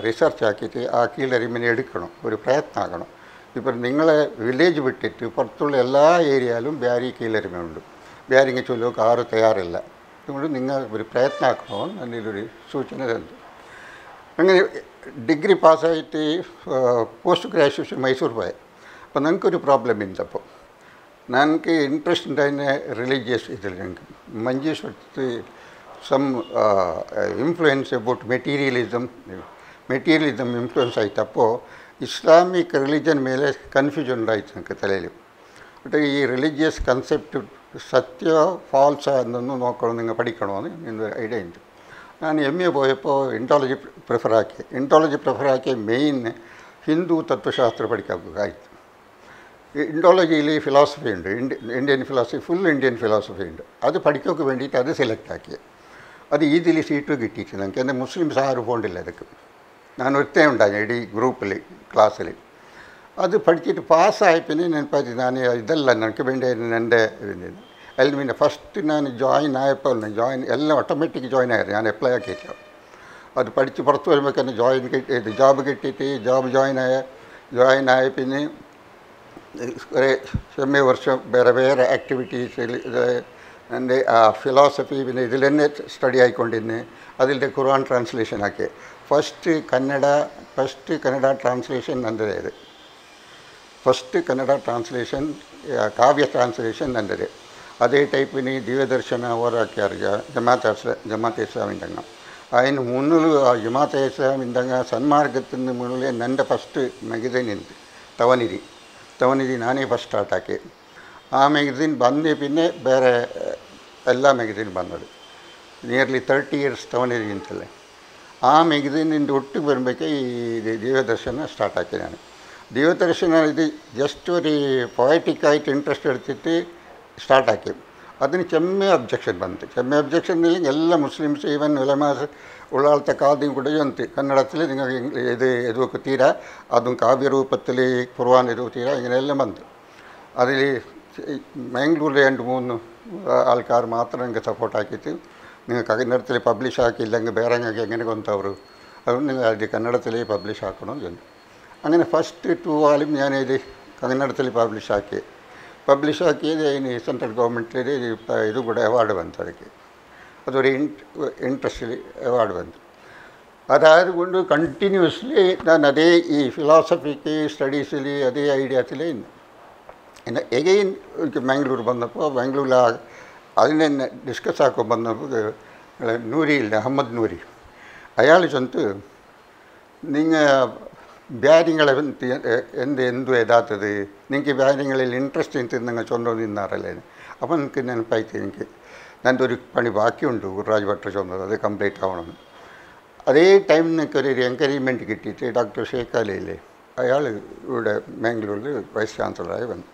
റിസർച്ച് ആക്കിയിട്ട് ആ കീഴരിമിനെ എടുക്കണം, ഒരു പ്രയത്നമാകണം. ഇപ്പം നിങ്ങളെ വില്ലേജ് വിട്ടിട്ട് പുറത്തുള്ള എല്ലാ ഏരിയയിലും ബ്യാരി കീഴരിമുണ്ട്. ബ്യാരിങ്ങ ചൊല്ലുക ആറ് തയ്യാറില്ല. അതുകൊണ്ട് നിങ്ങൾ ഒരു പ്രയത്നമാക്കണമെന്ന് അതിലൊരു സൂചന തന്നു. അങ്ങനെ ഡിഗ്രി പാസ്സായിട്ട് പോസ്റ്റ് ഗ്രാജുവേഷൻ മൈസൂർ പോയി. അപ്പോൾ ഞങ്ങൾക്കൊരു പ്രോബ്ലം ഇല്ലപ്പോൾ. ഞങ്ങൾക്ക് ഇൻട്രസ്റ്റ് ഉണ്ടായിരുന്ന റിലീജിയസ് ഇതിൽ ഞങ്ങൾക്ക് മഞ്ചേശ്വരത്ത് some influence about materialism influence ആയിട്ട് അപ്പോൾ ഇസ്ലാമിക് റിലിജൻ മേലെ കൺഫ്യൂഷൻ ഉണ്ടായിട്ട് ഞങ്ങൾക്ക് തലയിൽ. എന്നിട്ട് ഈ റിലീജിയസ് കൺസെപ്റ്റ് സത്യമോ ഫാൾസോ എന്നൊന്നും നോക്കണം, നിങ്ങൾ പഠിക്കണമെന്ന് എന്നൊരു ഐഡിയ ഉണ്ട്. ഞാൻ MA പോയപ്പോൾ ഇൻഡോളജി പ്രിഫറാക്കിയ മെയിൻ ഹിന്ദു തത്വശാസ്ത്രം പഠിക്കാൻ ആയിട്ട്. ഇൻഡോളജിയിൽ ഫിലോസഫി ഉണ്ട്, Indian philosophy, full Indian philosophy ഉണ്ട്. അത് പഠിക്കൊക്കെ വേണ്ടിയിട്ട് അത് സെലക്ട് ആക്കി. അത് ഇതിൽ സീറ്റ് കിട്ടിയിട്ട് ഞങ്ങൾക്ക്. എൻ്റെ മുസ്ലിംസ് ആരും പോകണ്ടില്ല അതൊക്കെ. ഞാൻ ഒരുത്തേ ഉണ്ടായി ഈ ഗ്രൂപ്പിൽ ക്ലാസ്സിൽ. അത് പഠിച്ചിട്ട് പാസ്സായ പിന്നെ ഞാൻ ഇതല്ല എനിക്ക് വേണ്ടി എൻ്റെ അതിൽ പിന്നെ ഫസ്റ്റ് ഞാൻ ജോയിൻ ആയപ്പോൾ എല്ലാം ഓട്ടോമാറ്റിക് ജോയിൻ ആയിരുന്നു. ഞാൻ അപ്ലൈ ആക്കിയില്ല. അത് പഠിച്ച് പുറത്ത് വരുമ്പോൾ തന്നെ ജോബ് കിട്ടിയിട്ട് ജോയിൻ ആയ പിന്നെ കുറേ വർഷം വേറെ ആക്ടിവിറ്റീസിൽ എൻ്റെ ഫിലോസഫി പിന്നെ ഇതിൽ തന്നെ സ്റ്റഡി ആയിക്കൊണ്ടിരുന്നു. അതിൻ്റെ ഖുർആൻ ട്രാൻസ്ലേഷൻ ആക്കി. ഫസ്റ്റ് കന്നഡ ട്രാൻസ്ലേഷൻ നല്ലത്. First Kannada translation Kavya translation നല്ലത്. അതേ ടൈപ്പിന് ദിവ്യദർശന ഓരാക്കിയാറ് ജമാഅത്തെ ഇസ്ലാമിൻ്റെ. അതിന് മുന്നിൽ ജമാഅത്തെ ഇസ്ലാമിൻ്റെ സന്മാർഗത്തിന് മുന്നിൽ എൻ്റെ ഫസ്റ്റ് മെഗസീൻ ഉണ്ട്, തവനിധി നാനേ ഫസ്റ്റ് സ്റ്റാർട്ടാക്കി. ആ മെഗസീൻ വന്ന് പിന്നെ വേറെ എല്ലാ മെഗസീനും വന്നത്. നിയർലി 30 years തവനിധി ഉണ്ടല്ലേ. ആ മെഗസീനിൻ്റെ ഒട്ട് വരുമ്പോഴേക്ക് ഈ ദിവ്യദർശന സ്റ്റാർട്ടാക്കി. ഞാൻ ദിവ്യദർശന ഇത് ജസ്റ്റ് ഒരു പോയറ്റിക്കായിട്ട് ഇൻട്രസ്റ്റ് എടുത്തിട്ട് സ്റ്റാർട്ടാക്കി. അതിന് ചെമ്മ ഒബ്ജെക്ഷൻ ഇല്ലെങ്കിൽ എല്ലാ മുസ്ലിംസ് ഈവൻ ഉലമാസ് ഉള്ള ആളത്തെ കാദ്യം കൂടെ ഉണ്ട് കന്നഡത്തിൽ നിങ്ങൾക്ക് ഇതൊക്കെ തീരാ, അതും കാവ്യരൂപത്തിൽ ഖുർആൻ ഇത് തീരാ, ഇങ്ങനെയെല്ലാം വന്നു. അതിൽ മാംഗ്ലൂരിൽ 2-3 ആൾക്കാർ മാത്രം നിങ്ങൾക്ക് സപ്പോർട്ടാക്കിയിട്ട് നിങ്ങൾക്ക് കന്നഡത്തിൽ പബ്ലിഷ് ആക്കിയില്ലെങ്കിൽ വേറെ നിങ്ങൾക്ക് എങ്ങനെ കൊണ്ടവർ, അതുകൊണ്ട് നിങ്ങൾ അത് കന്നഡത്തിൽ പബ്ലിഷ് ആക്കണം എന്ന്. അങ്ങനെ ഫസ്റ്റ് 2 volume ഞാനിത് കന്നഡത്തിൽ പബ്ലിഷാക്കിയത് അതിന് സെൻട്രൽ ഗവൺമെൻറ്റിൽ ഇതും കൂടെ അവാർഡ് വന്നു. അതൊക്കെ അതൊരു ഇൻട്രസ്റ്റിൽ അവാർഡ് വന്നു. അതായത് കൊണ്ട് കണ്ടിന്യൂസ്ലി ഞാൻ അതേ ഈ ഫിലോസഫിക്ക് സ്റ്റഡീസിൽ അതേ ഐഡിയാസിൽ പിന്നെ എഗെയിൻ മാംഗ്ലൂർ വന്നപ്പോൾ ബാംഗ്ലൂരിൽ അതിനെ ഡിസ്കസ് ആക്കാൻ വന്നപ്പോൾ നൂരിയില്ല അഹമ്മദ് നൂരി അയാൾ ചൊന്ന് നിങ്ങൾ ಬ್ಯಾರಿಗಳ ಎಂದು ಎದಾತದು ನಿಂಗೆ ಬ್ಯಾರಿಗಳಲ್ಲಿ ಇಂಟ್ರೆಸ್ಟ್ ಅಂತ ನಂಗೆ ಚೊಂದೋದು ನಿನ್ನಾರಲ್ಲೇ. അപ്പം എനിക്ക് ನೆನಪಾಯ್ತು, എനിക്ക് നല്ലൊരു പണി ബാക്കിയുണ്ട് ഗുരുരാജ് ഭട്ടർ ചൊന്നത്, അത് കംപ്ലീറ്റ് ആവണം. അതേ ടൈം എനിക്കൊരു എൻകറേജ്മെൻറ്റ് കിട്ടിയിട്ട് ഡോക്ടർ ഷേഖ് അലിയില്ലേ, അയാൾ ഇവിടെ ബാംഗ്ലൂരിൽ വൈസ് ചാൻസലറായി വന്നു.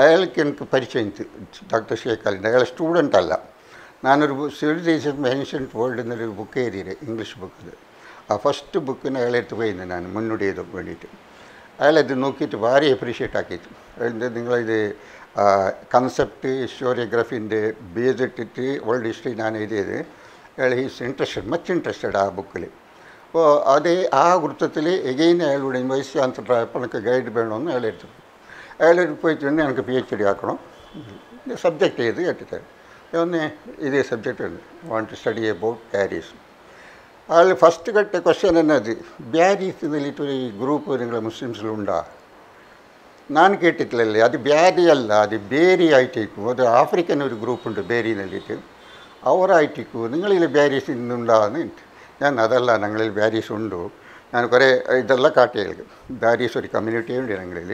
അയാൾക്ക് എനിക്ക് പരിചയം ഡോക്ടർ ഷേഖ് അലിൻ്റെ. അയാൾ സ്റ്റുഡൻ്റ് അല്ല. ഞാനൊരു സിവിലൈസേഷൻ ഏൻഷ്യൻ്റ് വേൾഡ് എന്നൊരു ബുക്ക് എഴുതിയത്, ഇംഗ്ലീഷ് ബുക്കിൽ. ആ ഫസ്റ്റ് ബുക്കിന് അയാളെടുത്ത് പോയിരുന്നു ഞാൻ മുന്നോട്ട് ചെയ്ത് വേണ്ടിയിട്ട്. അയാളത് നോക്കിയിട്ട് ഭാരി അപ്രീഷിയേറ്റ് ആക്കിയിട്ട് നിങ്ങളിത് കൺസെപ്റ്റ് ഹിസ്റ്റോറിയോഗ്രഫീൻ്റെ ബേസ് ഇട്ടിട്ട് വേൾഡ് ഹിസ്റ്ററി ഞാൻ എഴുതിയത്. അയാൾ ഈസ് മച്ച് ഇൻട്രസ്റ്റഡ് ആ ബുക്കിൽ. അപ്പോൾ അതേ ആ വൃത്തത്തിൽ എഗെയിൻ അയാളുടെ വൈസ് ചാൻസലറായപ്പോൾ എനിക്ക് ഗൈഡ് വേണമെന്ന് അയാളെടുത്ത് പോയിട്ട് എനിക്ക് PhD ആക്കണം, സബ്ജക്റ്റ് ചെയ്ത് കേട്ടിട്ട് ഒന്ന് ഇതേ സബ്ജക്റ്റ് ഉണ്ട്, want to study about Bearys. അതിൽ ഫസ്റ്റ് കേട്ട ക്വസ്റ്റ്യൻ എന്നത്, ബ്യാരീസ് എന്നിട്ടൊരു ഗ്രൂപ്പ് നിങ്ങൾ മുസ്ലിംസിലുണ്ടാ? ഞാൻ കേട്ടിട്ടില്ലല്ലേ, അത് ബ്യാരി അല്ല, അത് ബേരി ആയിട്ടേക്കും. അത് ആഫ്രിക്കൻ ഒരു ഗ്രൂപ്പുണ്ട് ബേരി എന്നിട്ട്, അവരായിട്ടേക്കും. നിങ്ങളിൽ ബ്യാരീസ് ഇന്നുണ്ടാന്ന്. ഞാൻ അതല്ല, ഞങ്ങളിൽ ബ്യാരീസ് ഉണ്ടോ. ഞാൻ കുറേ ഇതെല്ലാം കാട്ടിയത്. ബ്യാരീസ് ഒരു കമ്മ്യൂണിറ്റി ഉണ്ട് ഞങ്ങളിൽ,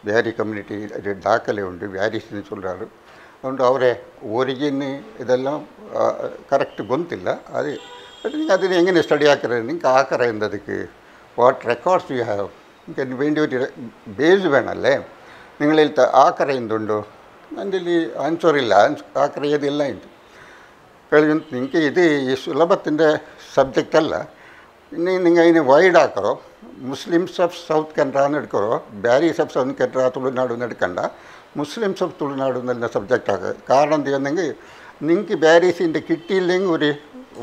ബ്യാരി കമ്മ്യൂണിറ്റി ഒരു ദാഖലയുണ്ട്, ബ്യാരീസ് എന്ന് ചൊല്ലാറ്. അതുകൊണ്ട് അവരെ ഒറിജിന് ഇതെല്ലാം കറക്റ്റ് ഗൊന്തില്ല. അത് നിങ്ങൾ അതിനെ എങ്ങനെ സ്റ്റഡി ആക്കരുത്, നിങ്ങൾക്ക് ആക്കറിയുന്നതൊക്കെ വാട്ട് റെക്കോർഡ്സ് യു ഹാവ്, നിങ്ങൾക്ക് അതിന് വേണ്ടി ഒരു ബേസ് വേണമല്ലേ. നിങ്ങളിൽ ആക്കറിയുന്നുണ്ടോ? എൻ്റെ ആൻസറില്ല, ആക്കറിയതില്ല ഉണ്ട്. നിങ്ങൾക്ക് ഇത് ഈ സുലഭത്തിൻ്റെ സബ്ജക്റ്റല്ല. ഇനി നിങ്ങൾ അതിനെ വൈഡാക്കറോ, മുസ്ലിംസ് ഓഫ് സൗത്ത് കനറ എന്ന് എടുക്കറോ, ബാരീസ് ഓഫ് സൗത്ത് കനറ തുളുനാട് എന്ന് എടുക്കണ്ട, മുസ്ലിംസ് ഓഫ് തുളുനാട് എന്നുള്ള സബ്ജക്റ്റാക്കുക. കാരണം എന്ത് ചെയ്യുന്നെങ്കിൽ നിങ്ങൾക്ക് ബാരീസിൻ്റെ കിട്ടിയില്ലെങ്കിൽ ഒരു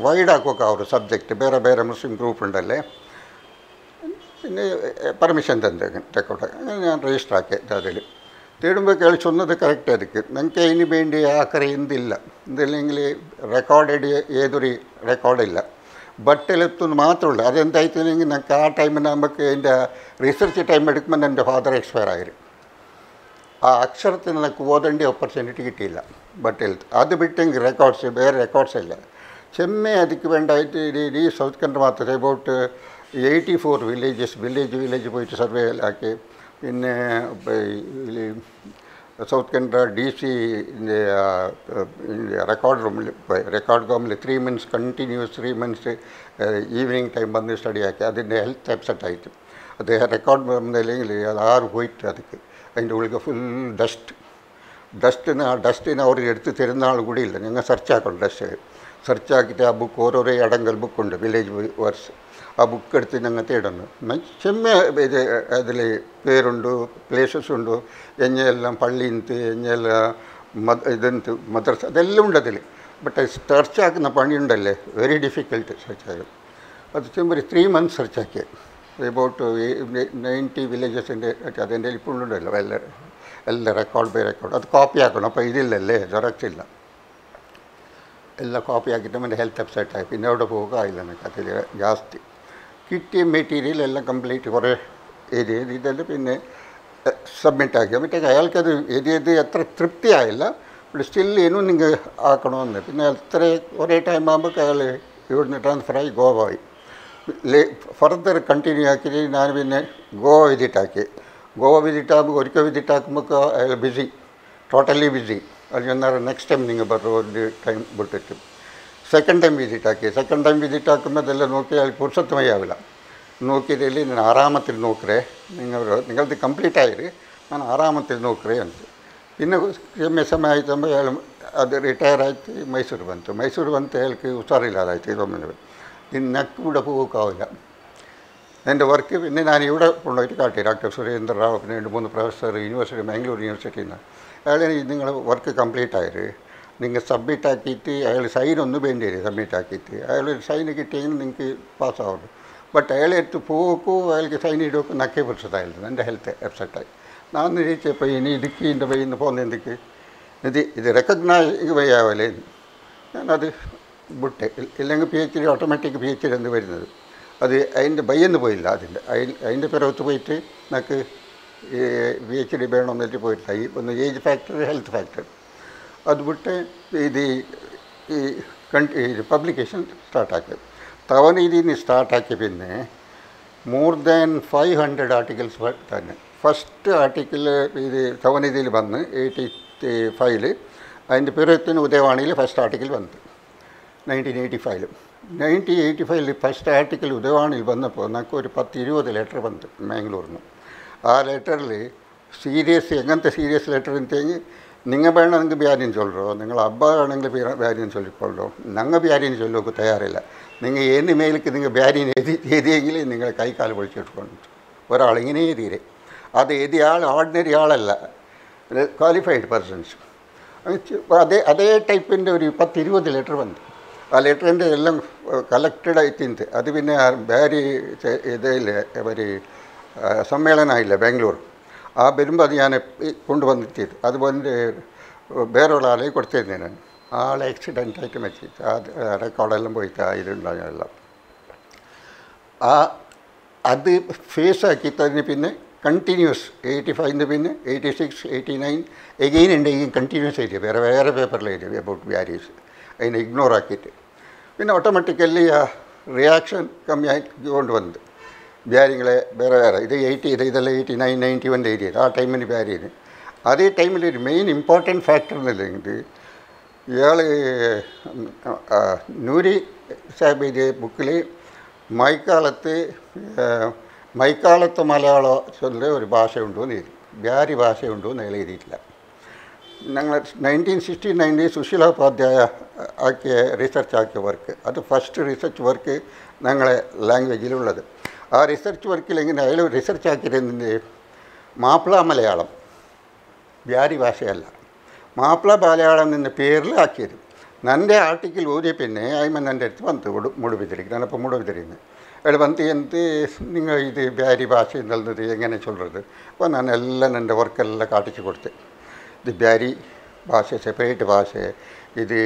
വൈഡാക്കുക ഒരു സബ്ജക്റ്റ് ಬೇರೆ ಬೇರೆ മുസ്ലിം ഗ്രൂപ്പ് ഉണ്ടല്ലേ, പിന്നെ പെർമിഷൻ തന്നേക്കോട്ടെ. അങ്ങനെ ഞാൻ രജിസ്റ്റർ ആക്കി അതിൽ തേടുമ്പോൾ കേൾ ചൊന്നത് കറക്റ്റ് ആയിരിക്കും. നിങ്ങൾക്ക് അതിന് വേണ്ടി ആക്കറി എന്തില്ലെങ്കിൽ റെക്കോർഡ് ഏതൊരു റെക്കോർഡില്ല ബട്ടിലെത്തുന്നു മാത്രമല്ല. അതെന്തായിട്ടില്ലെങ്കിൽ ഞങ്ങൾക്ക് ആ ടൈമിന് നമുക്ക് അതിൻ്റെ റിസർച്ച് ടൈം എടുക്കുമ്പോൾ എൻ്റെ ഫാദർ എക്സ്പയർ ആയിരുന്നു. ആ അക്ഷരത്തിന് എനിക്ക് ഓതേണ്ട ഓപ്പർച്യൂണിറ്റി കിട്ടിയില്ല ബട്ടിലെത്ത്. അത് വിട്ടെങ്കിൽ റെക്കോർഡ്സ് വേറെ റെക്കോർഡ്സ് ഇല്ല. ചെമ്മേ അതിക്ക് വേണ്ടായിട്ട് ഈ സൗത്ത് കൺട്രി മാത്രമേ അബൌട്ട് 84 വില്ലേജ് പോയിട്ട് സർവേ ആക്കി. പിന്നെ സൗത്ത് കൺട്രി DC റെക്കോർഡ് റൂമിൽ 3 months continuous 3 months evening time വന്ന് സ്റ്റഡി ആക്കി. അതിൻ്റെ ഹെൽത്ത് അപ്സെറ്റ് ആയിട്ട് അദ്ദേഹം റെക്കോർഡ് വന്നില്ലെങ്കിൽ അത് 6 പോയിട്ട് അതിക്ക് അതിൻ്റെ ഉള്ളിൽ ഫുൾ ഡസ്റ്റിന് അവർ എടുത്ത് തരുന്ന ആൾ കൂടി ഇല്ല. ഞങ്ങൾ സെർച്ച് ആക്കണം. ഡസ്റ്റ് സെർച്ച് ആക്കിയിട്ട് ആ ബുക്ക് ഓരോരോ അടങ്കൽ ബുക്കുണ്ട് വില്ലേജ് വേർഡ്സ്. ആ ബുക്ക് എടുത്ത് ഞങ്ങൾ തേടുന്നു. ചെമ്മ ഇത് അതിൽ പേരുണ്ട്, പ്ലേസസ് ഉണ്ട്, എല്ലാം പള്ളിന്ത് എല്ലാം ഇതെന്ത് മദ്രസ അതെല്ലാം ഉണ്ട് അതിൽ. ബട്ട് സെർച്ച് ആക്കുന്ന പണിയുണ്ടല്ലേ വെരി ഡിഫിക്കൽട്ട് സെർച്ച് ആകും. അത് ചെമ്പ് 3 months സെർച്ച് ആക്കിയത് അബൌട്ട് 90 വില്ലേജസിൻ്റെ അതെൻ്റെ ഇപ്പോൾ ഉണ്ടല്ലോ എല്ലാം റെക്കോർഡ് ബൈ റെക്കോർഡ്. അത് കോപ്പി ആക്കണം. അപ്പോൾ ഇതില്ലല്ലേ ജെറക്സ് ഇല്ല. എല്ലാം കോപ്പി ആക്കിയിട്ട് എൻ്റെ ഹെൽത്ത് അപ്സെറ്റ് ആയി. പിന്നെ അവിടെ പോകുക ആയില്ല എനിക്ക് അതിൽ ജാസ്തി കിട്ടിയ മെറ്റീരിയൽ എല്ലാം കംപ്ലീറ്റ് കുറേ എഴുതിയതെല്ലാം പിന്നെ സബ്മിറ്റ് ആക്കി. മറ്റേ അയാൾക്കത് എഴുതിയത് അത്ര തൃപ്തിയായില്ല. ബട്ട് സ്റ്റിൽ ഇനും നിങ്ങൾ ആക്കണമെന്ന്. പിന്നെ അത്ര കുറേ ടൈം ആകുമ്പോൾ അയാൾ ഇവിടുന്ന് ട്രാൻസ്ഫറായി ഗോവ ഫർദർ കണ്ടിന്യൂ ആക്കി. ഞാൻ പിന്നെ ഗോവ വിസിറ്റാകുമ്പോൾ ഒരിക്കൽ വിസിറ്റാക്കുമ്പോൾ അയാൾ ബിസി, ടോട്ടലി ബിസി. അത് ഞാൻ നെക്സ്റ്റ് ടൈം നിങ്ങൾ ഒരു ടൈം വിട്ടിട്ട് സെക്കൻഡ് ടൈം വിസിറ്റാക്കുമ്പോൾ അതെല്ലാം നോക്കി അയാൾ പുരുഷത്വമാവില്ല. നോക്കിയതിൽ ഞാൻ 6ാമത്തിൽ നോക്കറേ നിങ്ങളത് കംപ്ലീറ്റ് ആയിട്ട് ഞാൻ 6ാമത്തിൽ നോക്കറേ ಅಂತ. പിന്നെ ಸಮಯ ಆಯ್ತಂಬ ಅಯಾಳು ಅದು ರಿಟೈರ್ ಆಯ್ತು ಮೈಸೂರು ಬಂತು ಅಯಾൾക്ക് ഉഷാറില്ലാതായിട്ട് ഇതൊന്നും ഇന്ന് നക്ക് ഇവിടെ പോകാവില്ല. എൻ്റെ വർക്ക് പിന്നെ ഞാൻ ഇവിടെ കൊണ്ടുപോയിട്ട് കാട്ടി. ഡോക്ടർ സുരേന്ദ്ര റാവ് പിന്നെ 2-3 പ്രൊഫസർ ബാംഗ്ലൂർ യൂണിവേഴ്സിറ്റിയിൽ നിന്ന് അയാൾ നിങ്ങൾ വർക്ക് കംപ്ലീറ്റ് ആയിട്ട് നിങ്ങൾ സബ്മിറ്റ് ആക്കിയിട്ട് അയാൾ സൈനൊന്നും വേണ്ടി വരും. സബ്മിറ്റ് ആക്കിയിട്ട് അയാൾ സൈന് കിട്ടിയെങ്കിൽ നിങ്ങൾക്ക് പാസ്സാവുള്ളൂ. ബട്ട് അയാളെ എടുത്ത് പോക്കൂ അയാൾക്ക് സൈൻ ഇടുമ്പോൾ നക്കേ പിടിച്ചതായിരുന്നു. എൻ്റെ ഹെൽത്ത് അപ്സെറ്റായി. ഞാൻ നിരീക്ഷിച്ചപ്പോൾ ഇനി ഇടുക്കി എൻ്റെ വയ്യിൽ നിന്ന് പോകുന്ന എന്തൊക്കെ ഇത് റെക്കഗ്നൈസ് വയ്യാവല്ലേ ഞാനത് വിട്ടെ. ഇല്ലെങ്കിൽ PhD ഓട്ടോമാറ്റിക് PhD എന്ന് വരുന്നത് അത് അതിൻ്റെ ബയ്യെന്ന് പോയില്ല. അതിൻ്റെ പിറകത്ത് പോയിട്ട് നമുക്ക് PhD വേണമെന്നിട്ട് പോയിട്ടില്ല. ഈ ഒന്ന് ഏജ് ഫാക്ടർ ഹെൽത്ത് ഫാക്ടർ അത് വിട്ട് ഇത് പബ്ലിക്കേഷൻ സ്റ്റാർട്ടാക്കി. തവണ ഇതിന് സ്റ്റാർട്ടാക്കി പിന്നെ മോർ ദാൻ 500 ആർട്ടിക്കിൾസ് തന്നെ. ഫസ്റ്റ് ആർട്ടിക്കിൾ ഇത് തവണ ഇതിൽ വന്ന് 85 അതിൻ്റെ പിറത്തിന് ഉദയവാണിയിൽ ഫസ്റ്റ് ആർട്ടിക്കിൾ വന്നത് 1985 ഫസ്റ്റ് ആർട്ടിക്കിൾ ഉദയവാണിയിൽ വന്നപ്പോൾ നമുക്ക് ഒരു 10-20 ലെറ്റർ വന്നു മാംഗ്ലൂരിൽ നിന്ന്. ആ ലെറ്ററിൽ എങ്ങനത്തെ സീരിയസ് ലെറ്റർ എന്തെങ്കിൽ നിങ്ങൾ വേണമെങ്കിൽ ബിയാരിന്ന് ചൊല്ലോ, നിങ്ങൾ അബ്ബ വേണമെങ്കിൽ ബിയാരിന്ന് ചൊല്ലിക്കൊള്ളോ, ഞങ്ങൾ ബിയാരിന്ന് ചൊല്ലോക്ക് തയ്യാറില്ല. നിങ്ങൾ ഏത് മേലേക്ക് നിങ്ങൾ ബിയാരിന്ന് എഴുതിയെങ്കിൽ നിങ്ങൾ കൈക്കാല് പൊളിച്ചിട്ടുണ്ട്. ഒരാളിങ്ങനെ എഴുതിയില്ലേ അത് എഴുതിയ ആൾ ഓർഡിനറി ആളല്ല, ക്വാളിഫൈഡ് പേഴ്സൺസ്. അതേ ടൈപ്പിൻ്റെ ഒരു 10-20 ലെറ്റർ വന്നു. ആ ലെറ്ററിൻ്റെ എല്ലാം കളക്റ്റഡ് ആയിട്ടുണ്ട്. അത് പിന്നെ വേറെ ഇതില്ലേ ഒരു സമ്മേളനമായില്ല ബാംഗ്ലൂർ. ആ വരുമ്പോൾ അത് ഞാൻ കൊണ്ടുവന്നിട്ട് അത് വന്ന് വേറൊരാളെ കൊടുത്തിരുന്നു. ഞാൻ ആളെ ആക്സിഡൻ്റായിട്ട് വെച്ചിട്ട് ആ റെക്കോർഡെല്ലാം പോയിട്ട് ഇതുണ്ടായെല്ലാം അത് ഫേസാക്കി തന്നെ. പിന്നെ കണ്ടിന്യൂസ് 85 പിന്നെ 86, 89 എഗെയിൻ ഉണ്ടെങ്കിൽ കണ്ടിന്യൂസ് ആയിട്ട് വേറെ പേപ്പറിൽ എഴുതി അബൌട്ട് വാരീസ് അതിനെ ഇഗ്നോർ ആക്കിയിട്ട്. പിന്നെ ഓട്ടോമാറ്റിക്കലി ആ റിയാക്ഷൻ കമ്മിയായിട്ട് കൊണ്ടുവന്നത് വ്യാരിങ്ങളെ വേറെ ഇത് 80 ഇതെല്ലാം 89, 91 എഴുതിയത് ആ ടൈമിന് വ്യാരിയത്. അതേ ടൈമിൽ ഒരു മെയിൻ ഇമ്പോർട്ടൻറ്റ് ഫാക്ടർ എന്നല്ലെങ്കിൽ ഇയാൾ നൂരി സാഹിബ് എഴുതിയ ബുക്കിൽ മൈക്കാലത്ത് മലയാളം ചൊല്ല ഒരു ഭാഷയുണ്ടോ എന്ന് എഴുതി, വ്യാരി ഭാഷയുണ്ടോ എന്ന് അയാൾ എഴുതിയിട്ടില്ല. ഞങ്ങൾ 1969 സുശീലോപാധ്യായ ആക്കിയ റിസർച്ച് ആക്കിയ വർക്ക് അത് ഫസ്റ്റ് റിസർച്ച് വർക്ക് ഞങ്ങളെ ലാംഗ്വേജിലുള്ളത്. ആ റിസർച്ച് വർക്കിൽ എങ്ങനെ അയാൾ റിസർച്ച് ആക്കിയിരുന്നത് മാപ്പിള മലയാളം ಬ್ಯಾರಿ ಭಾಷೆಯಲ್ಲ. ಮಾಪ್ಲ ಮಲಯಾಳಂ ನಿನ್ನ ಪೇರ್ಲು ಹಾಕಿದ್ರು. ನನ್ನದೇ ಆರ್ಟಿಕಲ್ ಓದಿ ಪಿನ್ನೆ ಆಯ್ಮ ನನ್ನ അടുത്ത് ಬಂತು ಮೂಡುಬಿದಿರಿಗೆ. ನಾನപ്പോൾ ಮೂಡುಬಿದಿರಿന്ന് അവിടെ ಬಂತು ಎಂತ നിങ്ങൾ ഇത് ಬ್ಯಾರಿ ಭಾಷೆ എന്നുള്ളത് എങ്ങനെ ചൊല്ലുന്നത്. അപ്പോൾ ഞാനെല്ലാം എൻ്റെ വർക്കെല്ലാം കാട്ടിച്ചു കൊടുത്ത് ഇത് ಬ್ಯಾರಿ ഭാഷ സെപ്പറേറ്റ് ഭാഷ, ഇത്